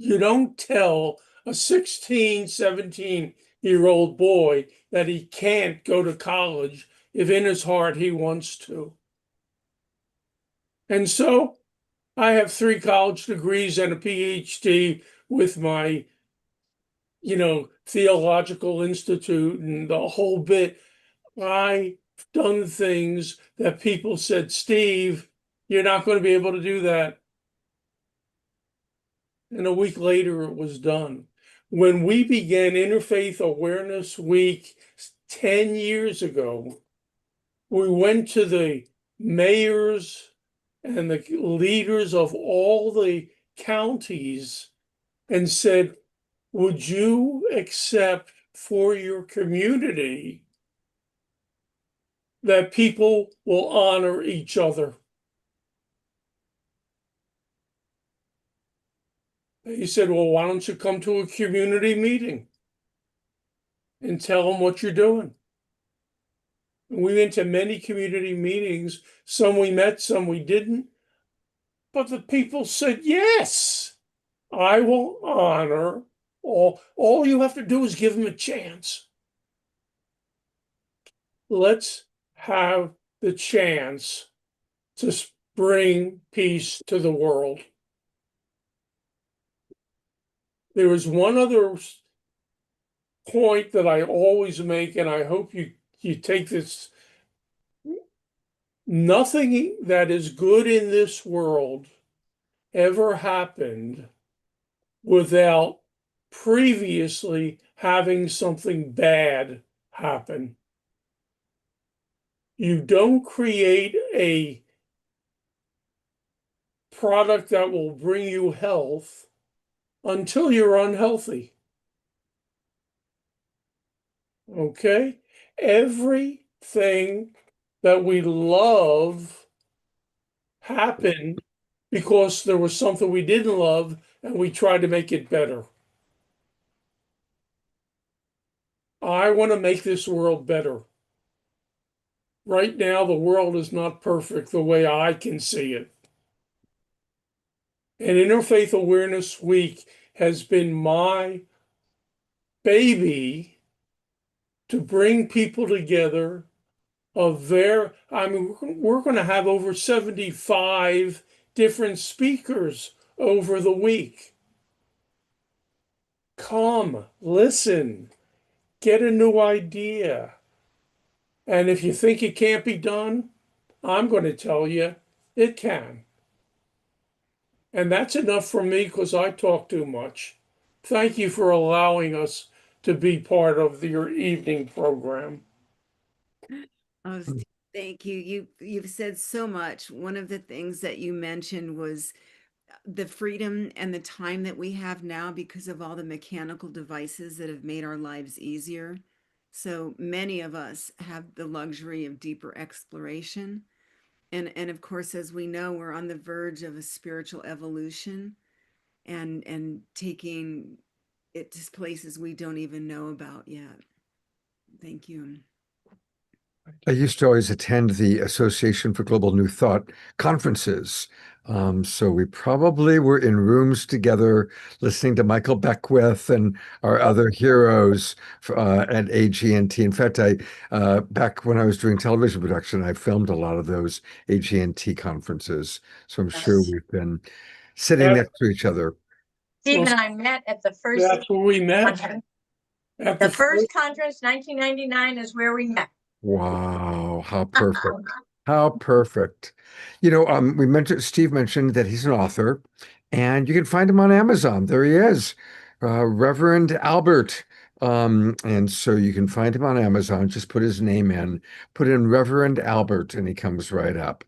You don't tell a 16, 17-year-old boy that he can't go to college if in his heart he wants to. And so I have 3 college degrees and a PhD with my, theological institute and the whole bit. I've done things that people said, Steve, you're not going to be able to do that. And a week later, it was done. When we began Interfaith Awareness Week 10 years ago, we went to the mayors and the leaders of all the counties and said, would you accept for your community that people will honor each other? He said, well, why don't you come to a community meeting and tell them what you're doing? And we went to many community meetings. Some we met, some we didn't. But the people said, yes, I will honor all. All you have to do is give them a chance. Let's have the chance to bring peace to the world. There was one other point that I always make, and I hope you take this. Nothing that is good in this world ever happened without previously having something bad happen. You don't create a product that will bring you health until you're unhealthy. Okay? Everything that we love happened because there was something we didn't love and we tried to make it better. I want to make this world better. Right now, the world is not perfect the way I can see it. And Interfaith Awareness Week has been my baby to bring people together I mean, we're going to have over 75 different speakers over the week. Come, listen, get a new idea. And if you think it can't be done, I'm going to tell you it can. And that's enough for me because I talk too much. Thank you for allowing us to be part of your evening program. Oh, Steve, thank you. You've said so much. One of the things that you mentioned was the freedom and the time that we have now because of all the mechanical devices that have made our lives easier. So many of us have the luxury of deeper exploration. And of course, as we know, we're on the verge of a spiritual evolution and taking it to places we don't even know about yet. Thank you. I used to always attend the Association for Global New Thought conferences. So we probably were in rooms together listening to Michael Beckwith and our other heroes at AG&T. In fact, back when I was doing television production, I filmed a lot of those AG&T conferences. So I'm sure we've been sitting next to each other. Steve and I met at the first. That's where we met. conference. At The first conference, 1999, is where we met. Wow, how perfect. How perfect. You know, Steve mentioned that he's an author, and you can find him on Amazon. There he is, Reverend Albert. And so you can find him on Amazon. Just put his name in, put in Reverend Albert, and he comes right up.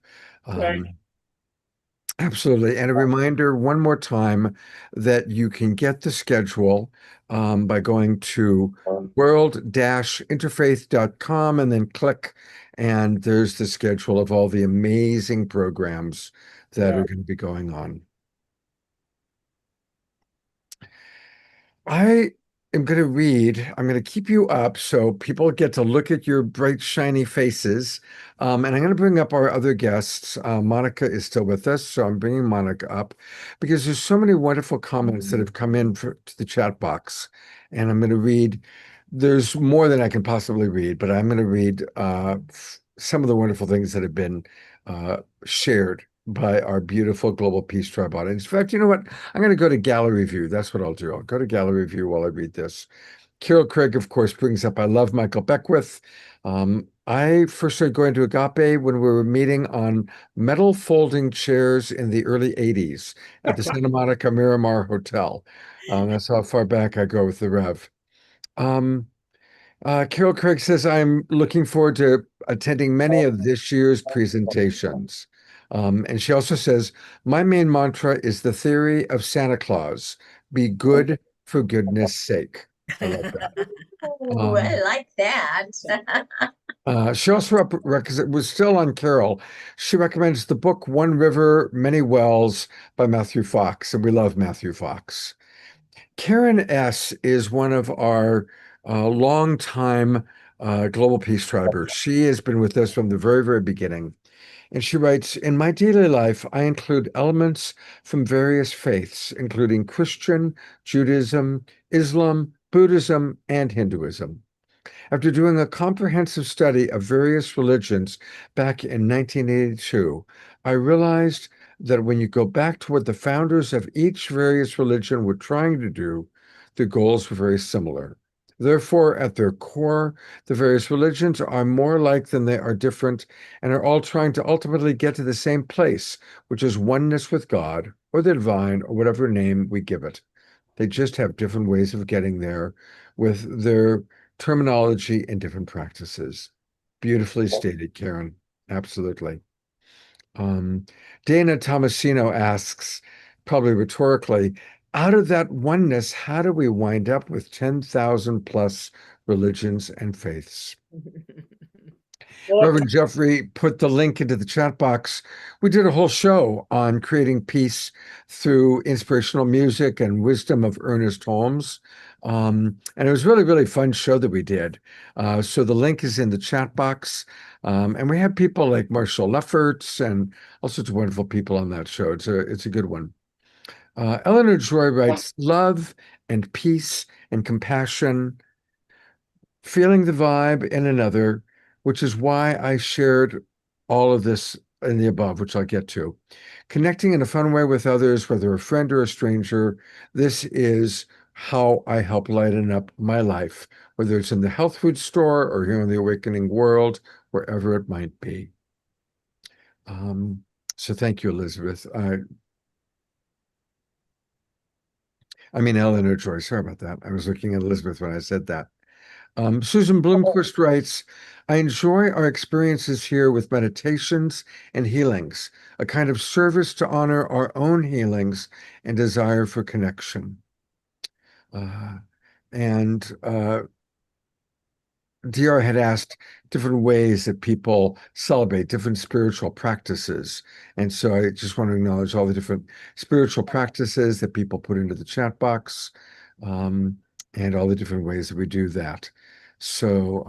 Absolutely. And a reminder one more time that you can get the schedule by going to world-interfaith.com and then click, and there's the schedule of all the amazing programs that are going to be going on. I am going to read, I'm going to keep you up so people get to look at your bright, shiny faces. And I'm going to bring up our other guests. Monica is still with us, so I'm bringing Monica up because there's so many wonderful comments that have come in to the chat box. And I'm going to read, there's more than I can possibly read, but I'm going to read some of the wonderful things that have been shared by our beautiful Global Peace Tribe audience. In fact, you know what? I'm going to go to gallery view. That's what I'll do. I'll go to gallery view while I read this. Carol Craig, of course, brings up, I love Michael Beckwith. I first started going to Agape when we were meeting on metal folding chairs in the early 80s at the Santa Monica Miramar Hotel. That's how far back I go with the Rev. Carol Craig says, I'm looking forward to attending many of this year's presentations. And she also says, my main mantra is the theory of Santa Claus. Be good for goodness sake. I love that. Ooh, I like that. She also it was still on Carol. She recommends the book One River, Many Wells by Matthew Fox, and we love Matthew Fox. Karen S. is one of our longtime Global Peace Tribers. She has been with us from the very, very beginning. And she writes, in my daily life, I include elements from various faiths, including Christian, Judaism, Islam, Buddhism, and Hinduism. After doing a comprehensive study of various religions back in 1982, I realized that when you go back to what the founders of each various religion were trying to do, the goals were very similar. Therefore, at their core, the various religions are more alike than they are different and are all trying to ultimately get to the same place, which is oneness with God or the divine or whatever name we give it. They just have different ways of getting there with their terminology and different practices. Beautifully stated, Karen. Absolutely. Dana Tomasino asks, probably rhetorically, out of that oneness, how do we wind up with 10,000 plus religions and faiths? Reverend Jeffrey put the link into the chat box. We did a whole show on creating peace through inspirational music and wisdom of Ernest Holmes. And it was really, really fun show that we did. So the link is in the chat box. And we had people like Marshall Lefferts and all sorts of wonderful people on that show. It's a good one. Eleanor Joy writes, love and peace and compassion feeling the vibe in another, which is why I shared all of this in the above, which I'll get to. Connecting in a fun way with others, whether a friend or a stranger, this is how I help lighten up my life, whether it's in the health food store or here in the awakening world, wherever it might be. So thank you, Elizabeth. I mean, Eleanor Joy, sorry about that. I was looking at Elizabeth when I said that. Susan Bloomquist writes, I enjoy our experiences here with meditations and healings, a kind of service to honor our own healings and desire for connection. And DR had asked different ways that people celebrate different spiritual practices. And so I just want to acknowledge all the different spiritual practices that people put into the chat box, and all the different ways that we do that. So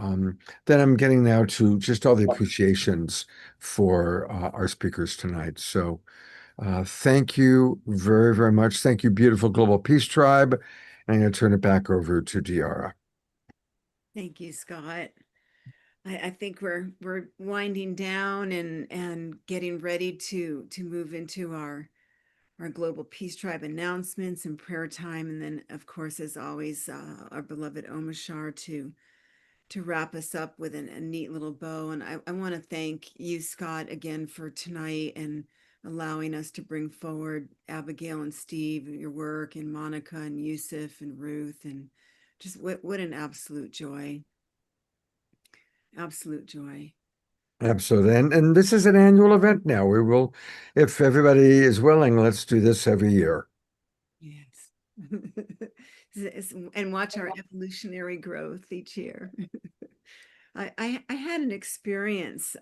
then I'm getting now to just all the appreciations for our speakers tonight. So thank you very, very much. Thank you, beautiful Global Peace Tribe. And I'm going to turn it back over to Deara. Thank you, Scott. I think we're winding down and getting ready to move into our Global Peace Tribe announcements and prayer time, and then of course, as always, our beloved Omashar to wrap us up with a neat little bow. And I want to thank you, Scott, again for tonight and allowing us to bring forward Abigail and Steve, your work, and Monica and Yusuf and Ruth, and just what an absolute joy. Absolute joy. Absolutely. And this is an annual event now. We will, if everybody is willing, let's do this every year. Yes. And watch our evolutionary growth each year. I had an experience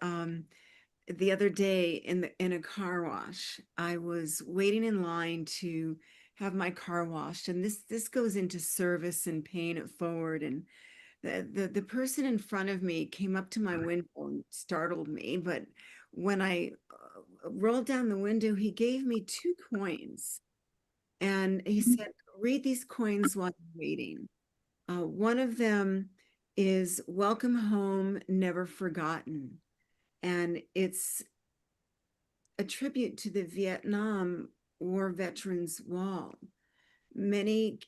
the other day in a car wash. I was waiting in line to have my car washed, and this goes into service and paying it forward. And the person in front of me came up to my window and startled me. But when I rolled down the window, he gave me 2 coins, and he said, "Read these coins while you're waiting." One of them is "Welcome Home, Never Forgotten," and it's a tribute to the Vietnam War Veterans Wall. Many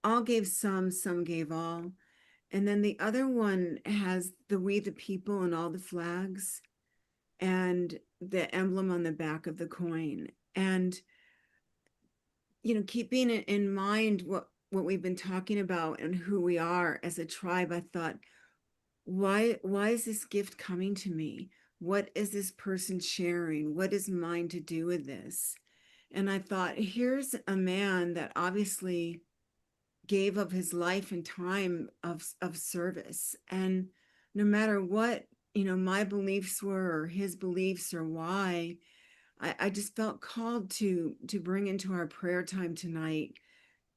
all gave some gave all. And then the other one has the "We the People" and all the flags and the emblem on the back of the coin. And, keeping in mind what we've been talking about and who we are as a tribe, I thought, why is this gift coming to me? What is this person sharing? What is mine to do with this? And I thought, here's a man that obviously gave of his life and time of service. And no matter what, my beliefs were or his beliefs or why, I just felt called to bring into our prayer time tonight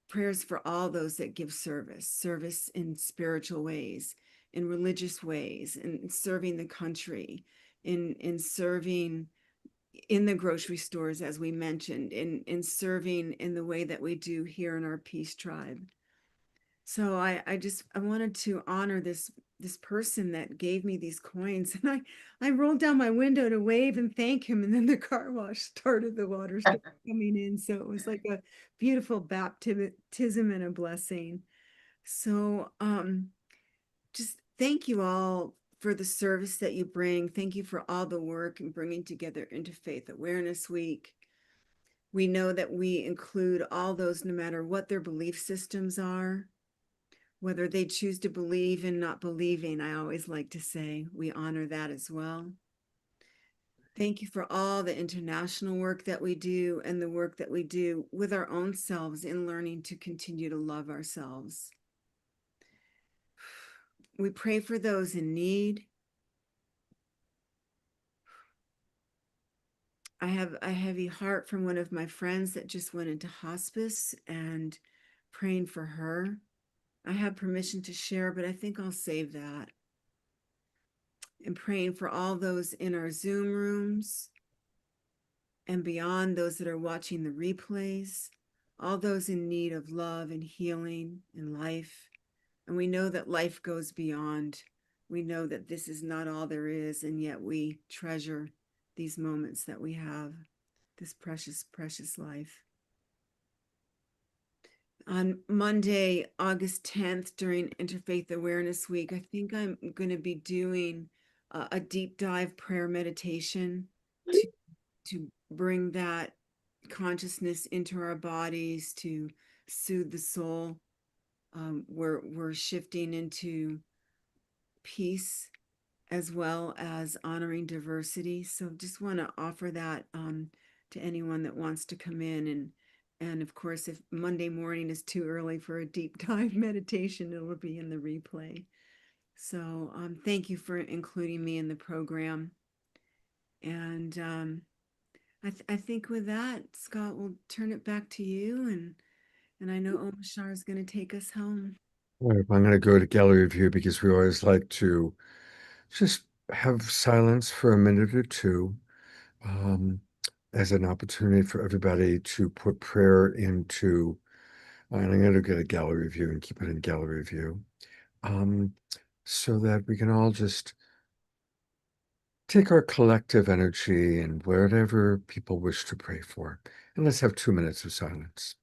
prayers for all those that give service in spiritual ways, in religious ways, in serving the country, in serving in the grocery stores, as we mentioned, in serving in the way that we do here in our Peace Tribe. So I wanted to honor this person that gave me these coins, and I rolled down my window to wave and thank him, and then the car wash started, the water started coming in, so it was like a beautiful baptism and a blessing. So just thank you all for the service that you bring. Thank you for all the work in bringing together Interfaith Awareness Week. We know that we include all those, no matter what their belief systems are, whether they choose to believe in not believing. I always like to say we honor that as well. Thank you for all the international work that we do and the work that we do with our own selves in learning to continue to love ourselves. We pray for those in need. I have a heavy heart from one of my friends that just went into hospice, and praying for her. I have permission to share, but I think I'll save that. And praying for all those in our Zoom rooms and beyond, those that are watching the replays, all those in need of love and healing and life. And we know that life goes beyond. We know that this is not all there is, and yet we treasure these moments that we have, this precious, precious life. On Monday, August 10th, during Interfaith Awareness Week, I think I'm going to be doing a deep dive prayer meditation to bring that consciousness into our bodies, to soothe the soul. We're shifting into peace as well as honoring diversity. So just want to offer that to anyone that wants to come in. And of course, if Monday morning is too early for a deep dive meditation, it'll be in the replay. So thank you for including me in the program. And I think with that, Scott, we'll turn it back to you. And I know Omashar is going to take us home. All right, I'm going to go to gallery view because we always like to just have silence for a minute or two as an opportunity for everybody to put prayer into, and I'm going to get a gallery view and keep it in gallery view, so that we can all just take our collective energy and whatever people wish to pray for. And let's have 2 minutes of silence.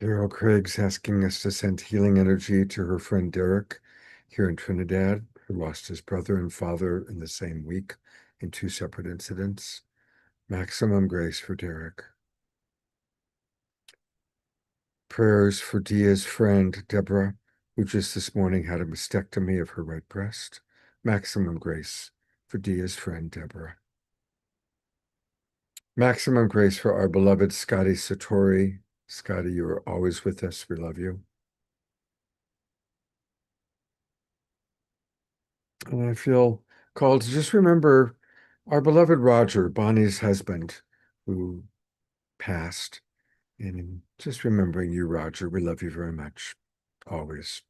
Daryl Craig's asking us to send healing energy to her friend Derek here in Trinidad, who lost his brother and father in the same week in 2 separate incidents. Maximum grace for Derek. Prayers for Dia's friend Deborah, who just this morning had a mastectomy of her right breast. Maximum grace for Dia's friend Deborah. Maximum grace for our beloved Scotty Satori. Scotty, you are always with us. We love you. And I feel called to just remember our beloved Roger, Bonnie's husband, who passed. And just remembering you, Roger, we love you very much, always.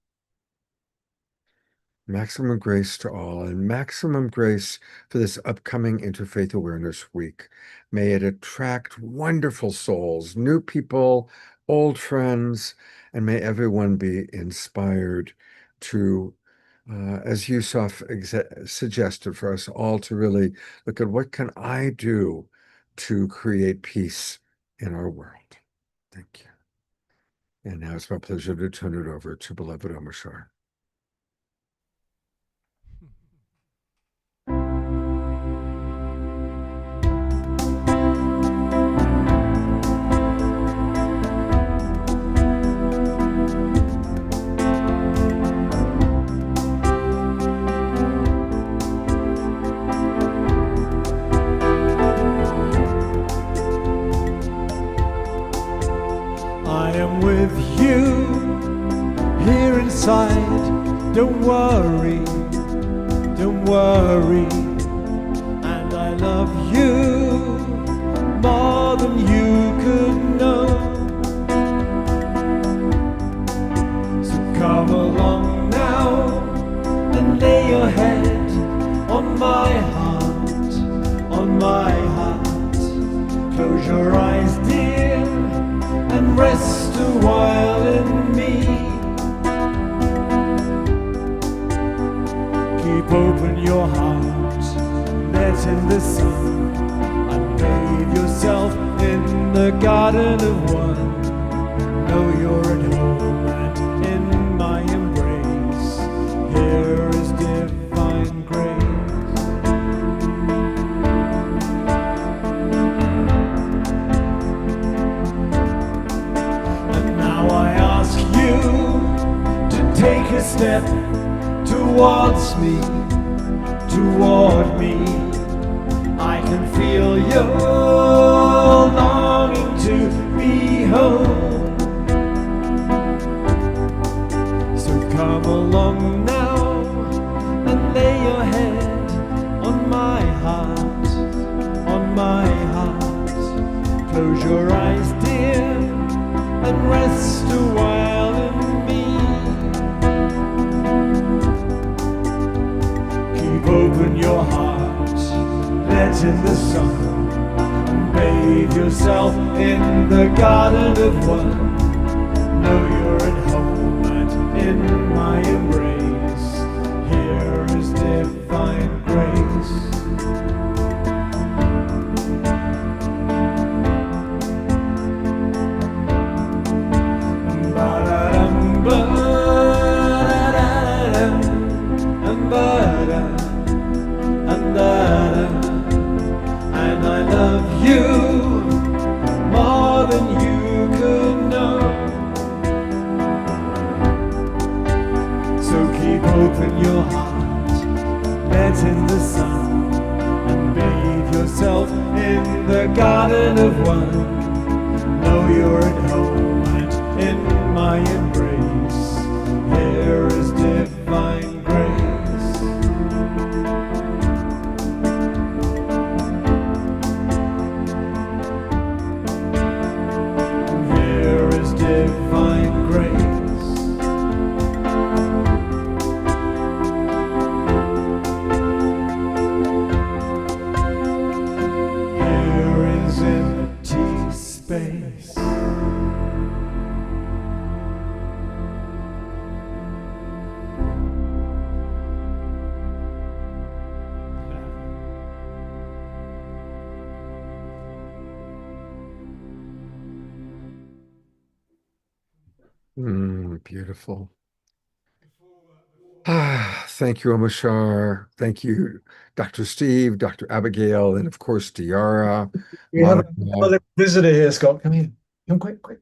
Maximum grace to all, and maximum grace for this upcoming Interfaith Awareness Week. May it attract wonderful souls, new people, old friends, and may everyone be inspired to, as Yusuf suggested for us all, to really look at what can I do to create peace in our world. Thank you. And now it's my pleasure to turn it over to beloved Omashar. I am with you here inside. Don't worry, don't worry. And I love you more than you could know. So come along now and lay your head on my heart, on my heart. Close your eyes, dear, and rest a while in me. Keep open your heart, let in the sun, and bathe yourself in the garden of one. Know you're at home and in my embrace. Here is divine grace. And now I ask you, wants me, toward me. I can feel your longing to be home. So come along now and lay your head on my heart, on my heart. Close your eyes, dear, and rest a while in me. Keep open your heart, let in the sun, and bathe yourself in the garden of one. Know you're at home and in my embrace. Here is divine grace. And I love you more than you could know. So keep open your heart, let in the sun, and bathe yourself in the garden of one. Know you're at home and in my embrace. Here is divine grace. Here is divine grace. Here is empty space. Beautiful. Thank you, Omashar. Thank you, Dr. Steve, Dr. Abigail, and of course, Diara. We have Monica. a visitor here, Scott. Come here. Come quick.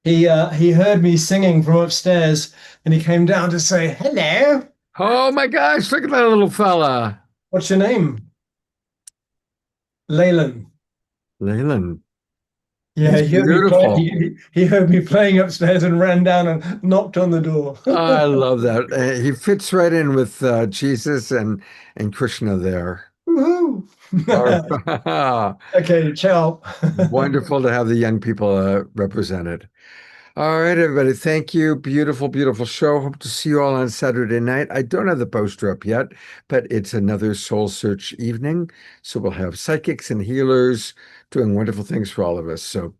He heard me singing from upstairs and he came down to say hello. Oh my gosh, look at that little fella. What's your name? Leyland. Leyland. Yeah, He's he heard, me beautiful. he heard me playing upstairs and ran down and knocked on the door. I love that. He fits right in with Jesus and Krishna there. Woohoo! Okay, ciao. Wonderful to have the young people represented. All right, everybody. Thank you. Beautiful, beautiful show. Hope to see you all on Saturday night. I don't have the poster up yet, but it's another Soul Search evening. So we'll have psychics and healers doing wonderful things for all of us. So,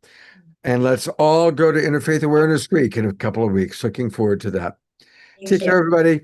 and let's all go to Interfaith Awareness Week in a couple of weeks. Looking forward to that. Take care, everybody.